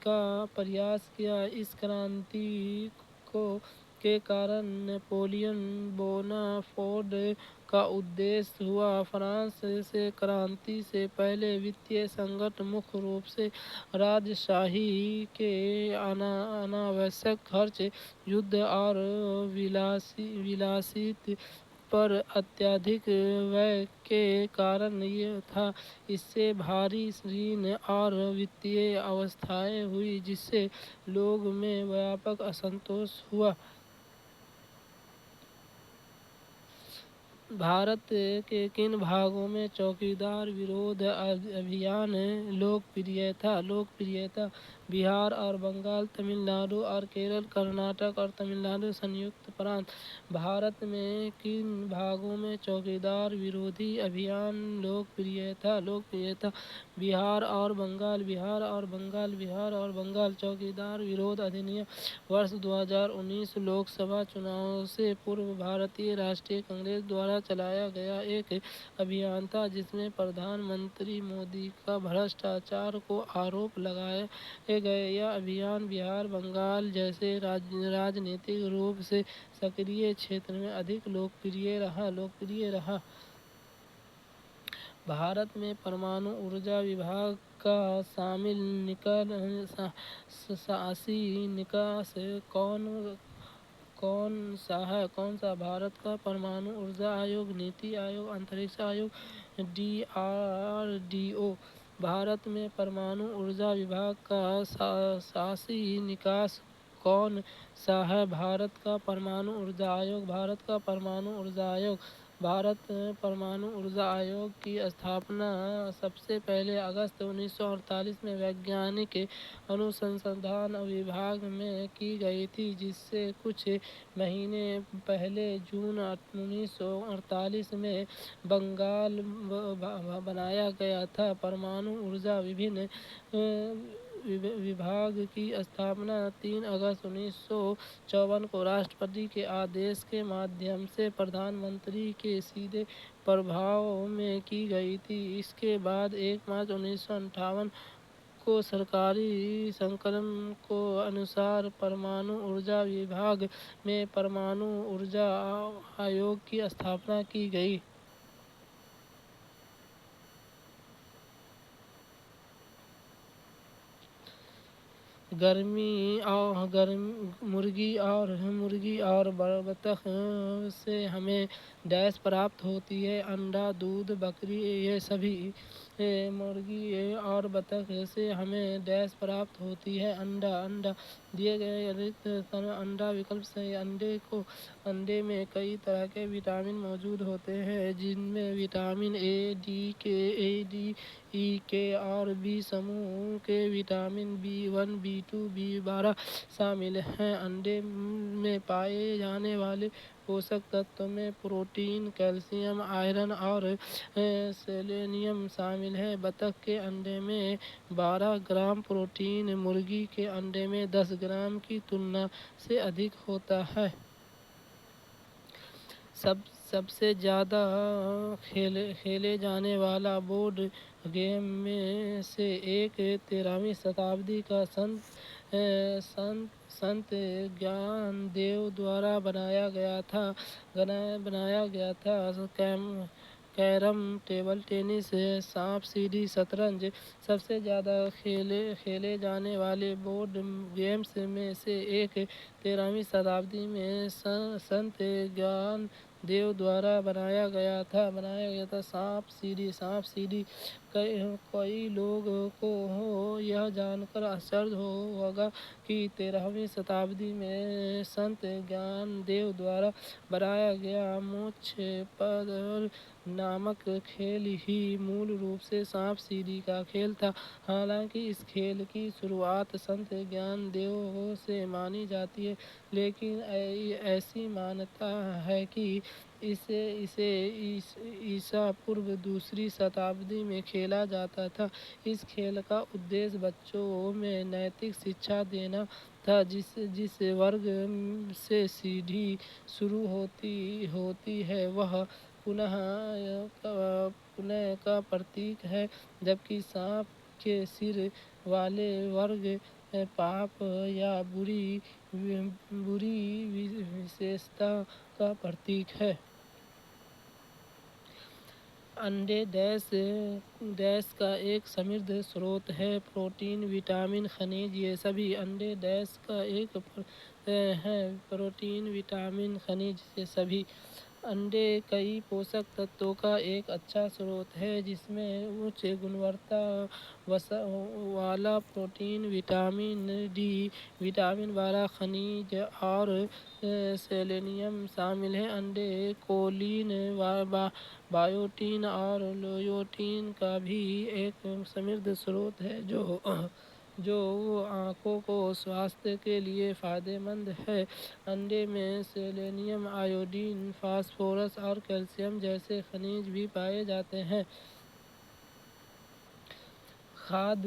का प्रयास किया। इस क्रांति के कारण नेपोलियन बोनापार्ट का उदय हुआ। फ्रांस से क्रांति से पहले वित्तीय संकट मुख्य रूप से राजशाही के अनावश्यक खर्च, युद्ध और विलासिता पर अत्यधिक व्यय के कारण था। इससे भारी ऋण और वित्तीय अव्यवस्थाएं हुई, जिससे लोगों में व्यापक असंतोष हुआ। भारत के किन भागों में चौकीदार विरोध अभियान लोकप्रिय था? बिहार और बंगाल, तमिलनाडु और केरल, कर्नाटक और तमिलनाडु संयुक्त प्रांत। भारत में किन भागों में चौकीदार विरोधी अभियान लोकप्रिय था? बिहार और बंगाल, बिहार और बंगाल, बिहार और बंगाल। चौकीदार विरोध अधिनियम वर्ष 2019 लोकसभा चुनाव से पूर्व भारतीय राष्ट्रीय कांग्रेस द्वारा चलाया गया एक अभियान था, जिसमें प्रधानमंत्री मोदी का भ्रष्टाचार को आरोप लगाए गए। यह अभियान बिहार, बंगाल जैसे राजनीतिक रूप से सक्रिय क्षेत्र में अधिक लोकप्रिय रहा। भारत में परमाणु ऊर्जा विभाग का शासी निकाय कौन सा? भारत का परमाणु ऊर्जा आयोग, नीति आयोग, अंतरिक्ष आयोग, DRDO। भारत में परमाणु ऊर्जा विभाग का शासी निकाय कौन सा है? भारत का परमाणु ऊर्जा आयोग, भारत का परमाणु ऊर्जा आयोग। भारत परमाणु ऊर्जा आयोग की स्थापना सबसे पहले अगस्त 1948 में वैज्ञानिक अनुसंधान विभाग में की गई थी, जिससे कुछ महीने पहले जून 1948 में बंगाल बनाया गया था। परमाणु ऊर्जा विभिन्न विभाग की स्थापना 3 अगस्त 1954 को राष्ट्रपति के आदेश के माध्यम से प्रधानमंत्री के सीधे प्रभाव में की गई थी। इसके बाद 1 मार्च 1958 को सरकारी संकल्प के अनुसार परमाणु ऊर्जा विभाग में परमाणु ऊर्जा आयोग की स्थापना की गई। मुर्गी और बतख से हमें डैश प्राप्त होती है? अंडा, दूध, बकरी, ये सभी। मुर्गी और बतख से हमें डैश प्राप्त होती है? अंडा। दिए गए अतिरिक्त अंडा विकल्प से अंडे में कई तरह के विटामिन मौजूद होते हैं, जिनमें विटामिन ए, डी, ई, के और बी समूह के विटामिन B1, B2, B12 शामिल हैं। अंडे में पाए जाने वाले पोषक तत्वों में प्रोटीन, कैल्शियम, आयरन और सेलेनियम शामिल है। बतख के अंडे में 12 ग्राम प्रोटीन मुर्गी के अंडे में 10 ग्राम की तुलना से अधिक होता है। सबसे ज़्यादा खेले जाने वाला बोर्ड गेम में से एक 13वीं शताब्दी का संत ज्ञानदेव द्वारा बनाया गया था। कैरम, टेबल टेनिस, सांप सीढ़ी, शतरंज। सबसे ज़्यादा खेले जाने वाले बोर्ड गेम्स में से एक 13वीं शताब्दी में संत ज्ञानदेव द्वारा बनाया गया था सांप सीढ़ी। कई लोगों को यह जानकर आश्चर्य होगा कि 13वीं शताब्दी में संत ज्ञानदेव द्वारा बनाया गया मोक्ष पद नामक खेल ही मूल रूप से सांप सीढ़ी का खेल था। हालांकि इस खेल की शुरुआत संत ज्ञानदेव से मानी जाती है, लेकिन ऐसी मान्यता है कि इसे ईसा पूर्व 2री शताब्दी में खेला जाता था। इस खेल का उद्देश्य बच्चों में नैतिक शिक्षा देना था। जिस वर्ग से सीढ़ी शुरू होती है वह पुण्य का प्रतीक है, जबकि सांप के सिर वाले वर्ग पाप या बुरी विशेषता का प्रतीक है। अंडे डैश का एक समृद्ध स्रोत है। प्रोटीन, विटामिन, खनिज, ये सभी। अंडे डैश का एक है। प्रोटीन, विटामिन, खनिज, ये सभी। अंडे कई पोषक तत्वों का एक अच्छा स्रोत है, जिसमें उच्च गुणवत्ता वाला प्रोटीन, विटामिन डी, विटामिन 12, खनिज और सेलेनियम शामिल है। अंडे कोलिन, बायोटिन और लुयोटिन का भी एक समृद्ध स्रोत है, जो जो आँखों को स्वास्थ्य के लिए फ़ायदेमंद है। अंडे में सेलेनियम, आयोडीन, फास्फोरस और कैल्शियम जैसे खनिज भी पाए जाते हैं। खाद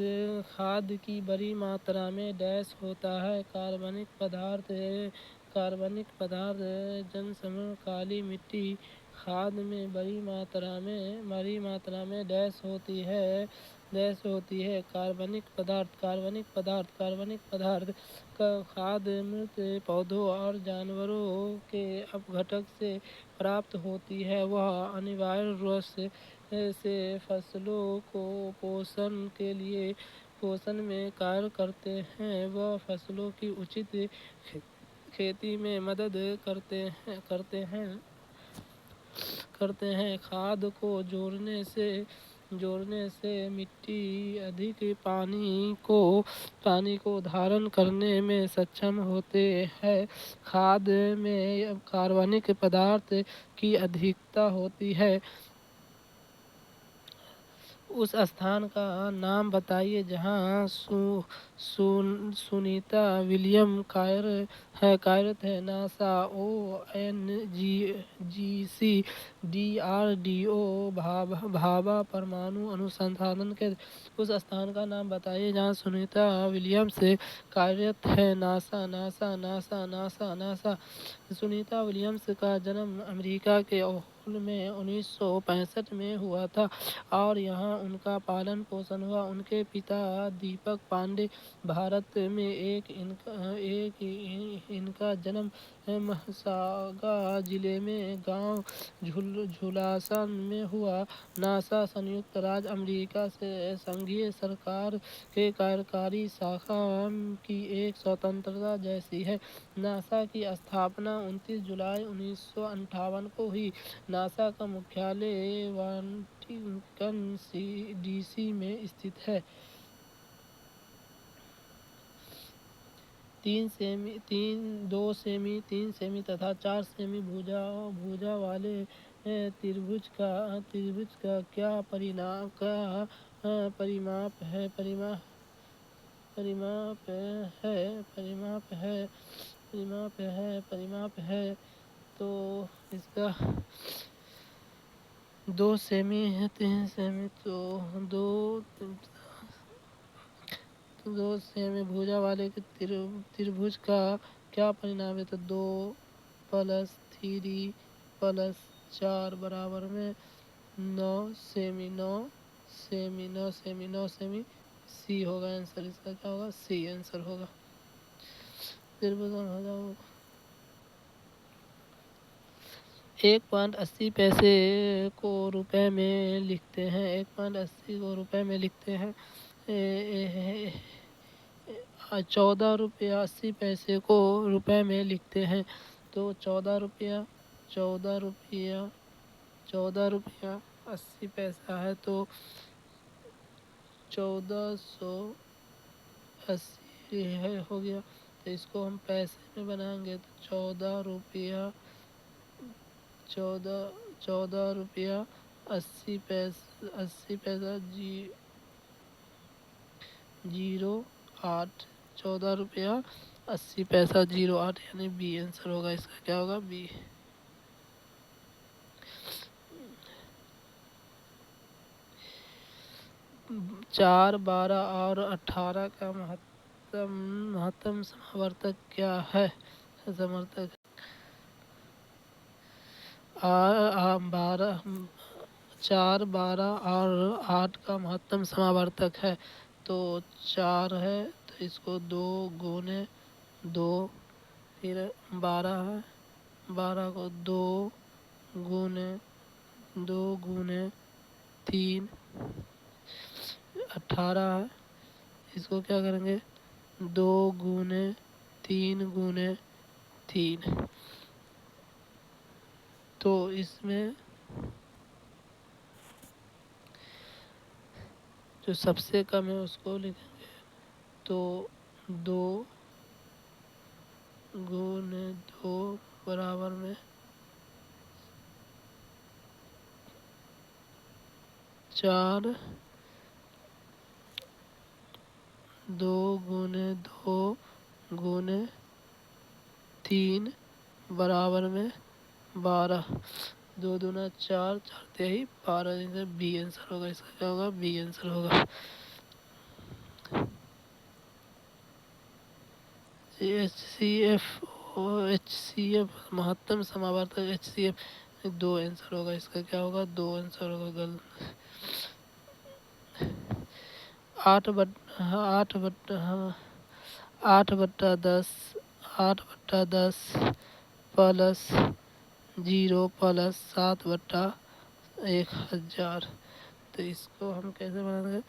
की बड़ी मात्रा में डैश होता है। कार्बनिक पदार्थ जनसमूह काली मिट्टी। खाद में बड़ी मात्रा में डैश होती है। कार्बनिक पदार्थ का खाद मृत पौधों और जानवरों के अपघटक से प्राप्त होती है। वह अनिवार्य रूप से फसलों को पोषण में कार्य करते हैं। वह फसलों की उचित खेती में मदद करते हैं। खाद को जोड़ने से मिट्टी अधिक पानी को धारण करने में सक्षम होते हैं। खाद में कार्बनिक पदार्थ की अधिकता होती है। उस स्थान का नाम बताइए जहाँ सुनीता विलियम कार्यरत है। नासा, ONGC, DRDO, भाभा परमाणु अनुसंधान केंद्र। उस स्थान का नाम बताइए जहाँ सुनीता विलियम्स कार्यरत है। नासा। सुनीता विलियम्स का जन्म अमेरिका के ओहायो में 1965 में हुआ था और यहाँ उनका पालन पोषण हुआ। उनके पिता दीपक पांडे भारत में इनका जन्म महासागा जिले में गांव झुलासन में हुआ। नासा संयुक्त राज्य अमेरिका से संघीय सरकार के कार्यकारी शाखा की एक स्वतंत्रता जैसी है। नासा की स्थापना 29 जुलाई 1958 को हुई। नासा का मुख्यालय वाशिंगटन DC में स्थित है। 2 सेमी तथा 4 सेमी भुजा वाले त्रिभुज का क्या परिमाप है। तो इसका 2 सेमी है, 3 सेमी, तो 2 सेमी भुजा वाले त्रिभुज का क्या परिणाम है। तो 2 + 3 + 4 बराबर में 9 सेमी। सी होगा आंसर। इसका क्या होगा? सी आंसर होगा। त्रिभुज हो जाओ। 1.80 पैसे को रुपए में लिखते हैं। 1.80 को रुपए में लिखते हैं। 14 रुपया 80 पैसे को रुपए में लिखते हैं। तो 14 रुपया 80 पैसा है। तो 1480 है हो गया। तो इसको हम पैसे में बनाएंगे तो 14 रुपया 80 पैसा 08। 14 रुपया 80 पैसा 08 यानी बी आंसर होगा। इसका क्या होगा? बी। 4, 12 और 18 का महत्तम समावर्तक क्या है? समवर्तक 4, 12 और 8 का महत्तम समावर्तक है। तो 4 है तो इसको 2 गुने 2, फिर 12 है, 12 को 2 गुने 3, 18 है। इसको क्या करेंगे? 2 गुने 3 गुने 3। तो इसमें जो सबसे कम है उसको लिखेंगे। तो 2 गुने 2 बराबर में 4, दो गुने दो गुने 3 बराबर में 12। 2 दूना 4, 4 तिहाई 12। बी आंसर होगा इसका। क्या होगा? बी आंसर होगा। एच सी एफ महत्तम समावर्तक HCF 2 आंसर होगा इसका। क्या होगा? 2 आंसर होगा। गलत। 8/10 8/10 प्लस 0 प्लस 7/1000। तो इसको हम कैसे बनाएंगे?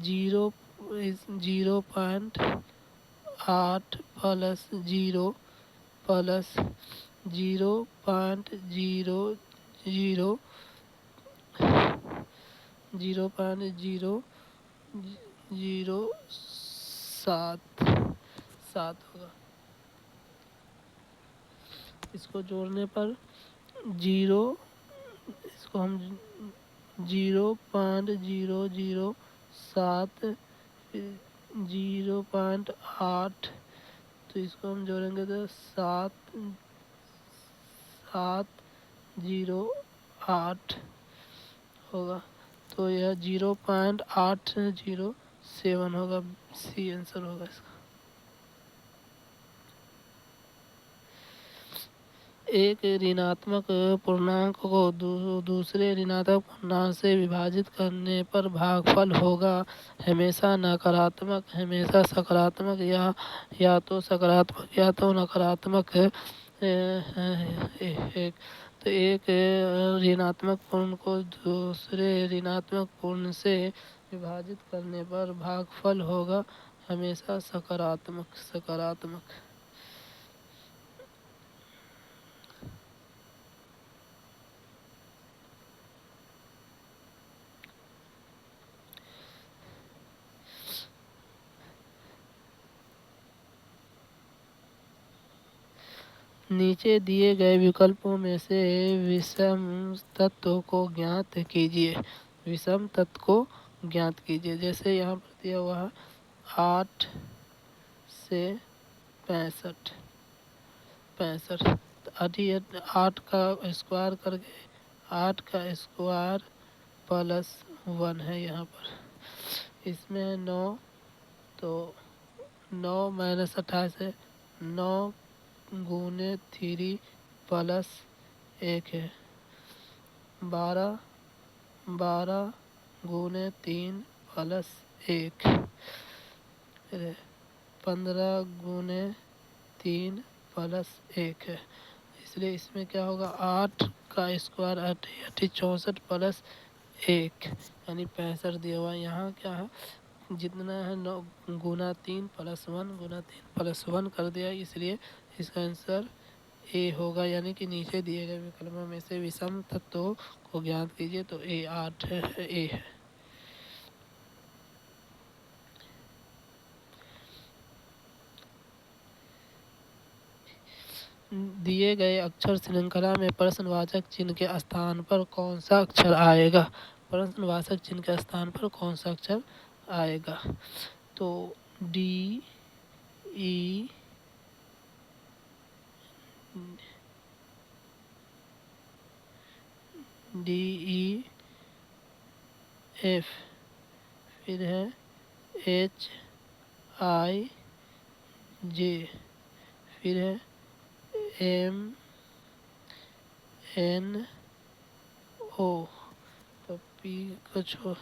0.8 प्लस 0 प्लस 0.00 0.007 होगा। इसको जोड़ने पर जीरो इसको हम 0.007 फिर 0.8, तो इसको हम जोड़ेंगे तो 7.8 होगा। तो यह 0.807 होगा। सी आंसर होगा इसका। एक ऋणात्मक पूर्णांक को दूसरे ऋणात्मक पूर्णांक से विभाजित करने पर भागफल होगा हमेशा नकारात्मक, हमेशा सकारात्मक या तो सकारात्मक या तो नकारात्मक। तो एक ऋणात्मक पूर्ण को दूसरे ऋणात्मक पूर्ण से विभाजित करने पर भागफल होगा हमेशा सकारात्मक। नीचे दिए गए विकल्पों में से विषम तत्व को ज्ञात कीजिए। विषम तत्व को ज्ञात कीजिए। जैसे यहाँ पर दिया हुआ है 8 से 65। तो 8 का स्क्वायर करके 8 का स्क्वायर प्लस 1 है यहाँ पर। इसमें 9, तो 9 माइनस 28 है। 9 गुने 3 प्लस 1 है। 12 गुने 3 प्लस 1 है। 15 गुने 3 प्लस 1 है। इसलिए इसमें क्या होगा? 8 का स्क्वायर 8 64 प्लस 1 यानी 65 दिया हुआ। यहाँ क्या है? जितना है 9 गुना 3 प्लस 1 गुना 3 प्लस 1 कर दिया, इसलिए इसका आंसर ए होगा। यानी कि नीचे दिए गए विकल्पों में से विषम तत्वों को ज्ञात कीजिए। तो ए 8 है, ए है। दिए गए अक्षर श्रृंखला में प्रश्नवाचक चिन्ह के स्थान पर कौन सा अक्षर आएगा? प्रश्नवाचक चिन्ह के स्थान पर कौन सा अक्षर आएगा? तो डी ई एफ, फिर है HI J, फिर है MNO। तो P को छोड़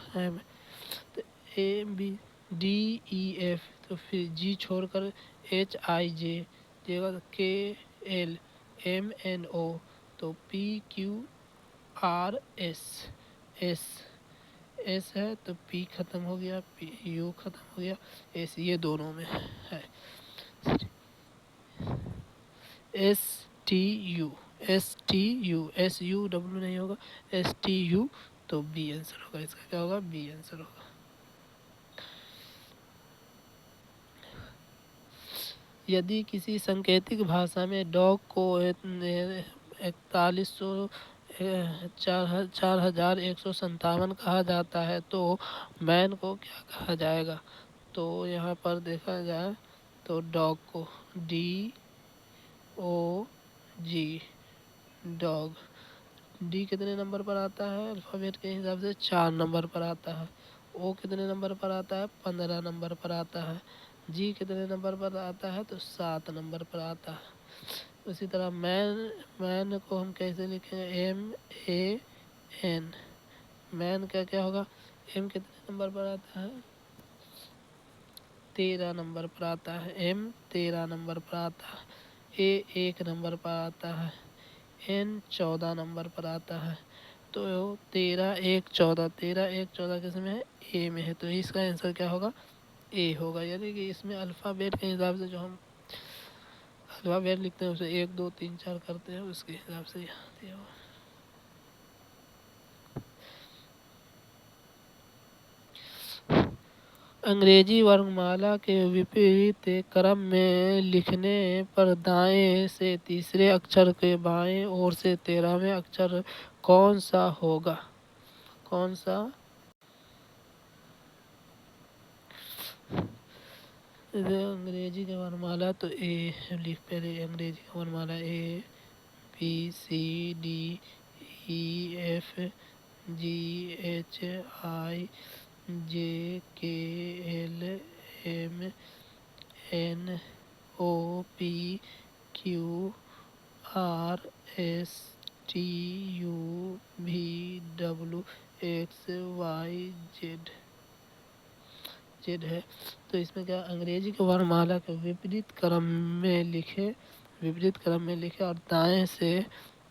तो ABDEF, तो फिर G छोड़कर HI J देगा। तो KLMNO, तो PQRS। एस है तो P खत्म हो गया, U खत्म हो गया, S ये दोनों में है। STU SUW नहीं होगा, STU। तो बी आंसर होगा इसका। क्या होगा? बी आंसर होगा। यदि किसी सांकेतिक भाषा में डॉग को 4100 4157 कहा जाता है तो मैन को क्या कहा जाएगा? तो यहाँ पर देखा जाए तो डॉग को DOG डॉग, डी कितने नंबर पर आता है अल्फ़ाबेट के हिसाब से? 4 नंबर पर आता है। ओ कितने नंबर पर आता है? 15 नंबर पर आता है। जी कितने नंबर पर आता है? तो 7 नंबर पर आता है। उसी तरह मैन, मैन को हम कैसे लिखेंगे? MAN, मैन का क्या होगा? एम कितने नंबर पर आता है? 13 नंबर पर आता है। M 13 नंबर पर आता है। A 1 नंबर पर आता है। N 14 नंबर पर आता है। तो 13 1 14, 13 1 14 किस में है? ए में है। तो इसका आंसर क्या होगा? ए होगा। यानी कि इसमें अल्फ़ाबेट के हिसाब से जो हम अल्फ़ाबेट लिखते हैं उसे 1 2 3 4 करते हैं, उसके हिसाब से यहाँ दिया हुआ। अंग्रेजी वर्णमाला के विपरीत क्रम में लिखने पर दाएं से तीसरे अक्षर के बाएं ओर से 13वें अक्षर कौन सा होगा? कौन सा? अंग्रेजी का वर्णमाला तो ए लिख, पहले अंग्रेजी का वर्णमाला ABCDEFGHIJKLMNOPQRSTUVWXYZ जेड है। तो इसमें क्या अंग्रेजी के वर्णमाला के विपरीत क्रम में लिखे, विपरीत क्रम में लिखे और दाएं से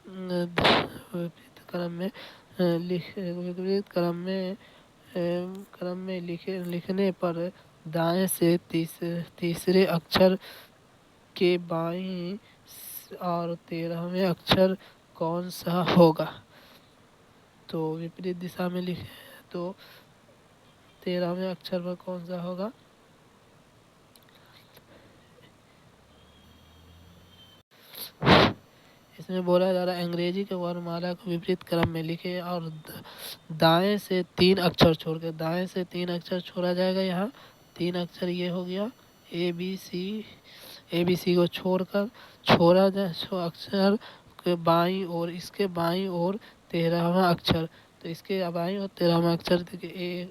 विपरीत क्रम में विपरीत क्रम में लिखने पर दाएं से तीसरे अक्षर के बाईं और 13वें अक्षर कौन सा होगा? तो विपरीत दिशा में लिखे तो 13वें अक्षर पर कौन सा होगा? इसमें बोला जा रहा है अंग्रेजी के वर्णमाला को विपरीत क्रम में लिखे और दाएं से 3 अक्षर छोड़ के, दाएं से 3 अक्षर छोड़ा जाएगा। यहाँ 3 अक्षर ये हो गया ABC को छोड़कर छोड़ा जाए अक्षर के बाईं और इसके बाईं और 13वां अक्षर। तो इसके बाईं और 13वां अक्षर देखिए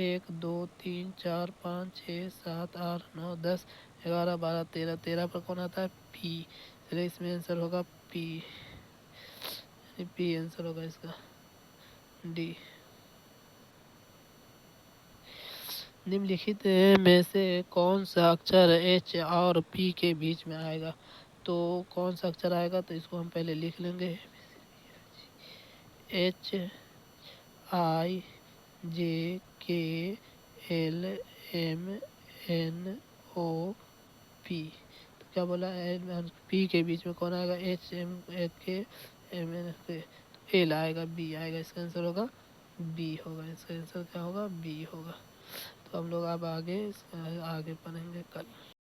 1 2 3 4 5 6 7 8 9 10 11 12 13, 13 पर कौन आता है? पी। चलिए इसमें आंसर होगा पी, पी आंसर होगा इसका, डी। निम्नलिखित में से कौन सा अक्षर एच और पी के बीच में आएगा? तो कौन सा अक्षर आएगा? तो इसको हम पहले लिख लेंगे HIJKLMNOP। तो क्या बोला? पी के बीच में कौन आएगा? HMK तो एल आएगा, बी आएगा। इसका आंसर होगा बी होगा। इसका आंसर क्या होगा? बी होगा। तो हम लोग अब आगे इसका आगे पढ़ेंगे कल।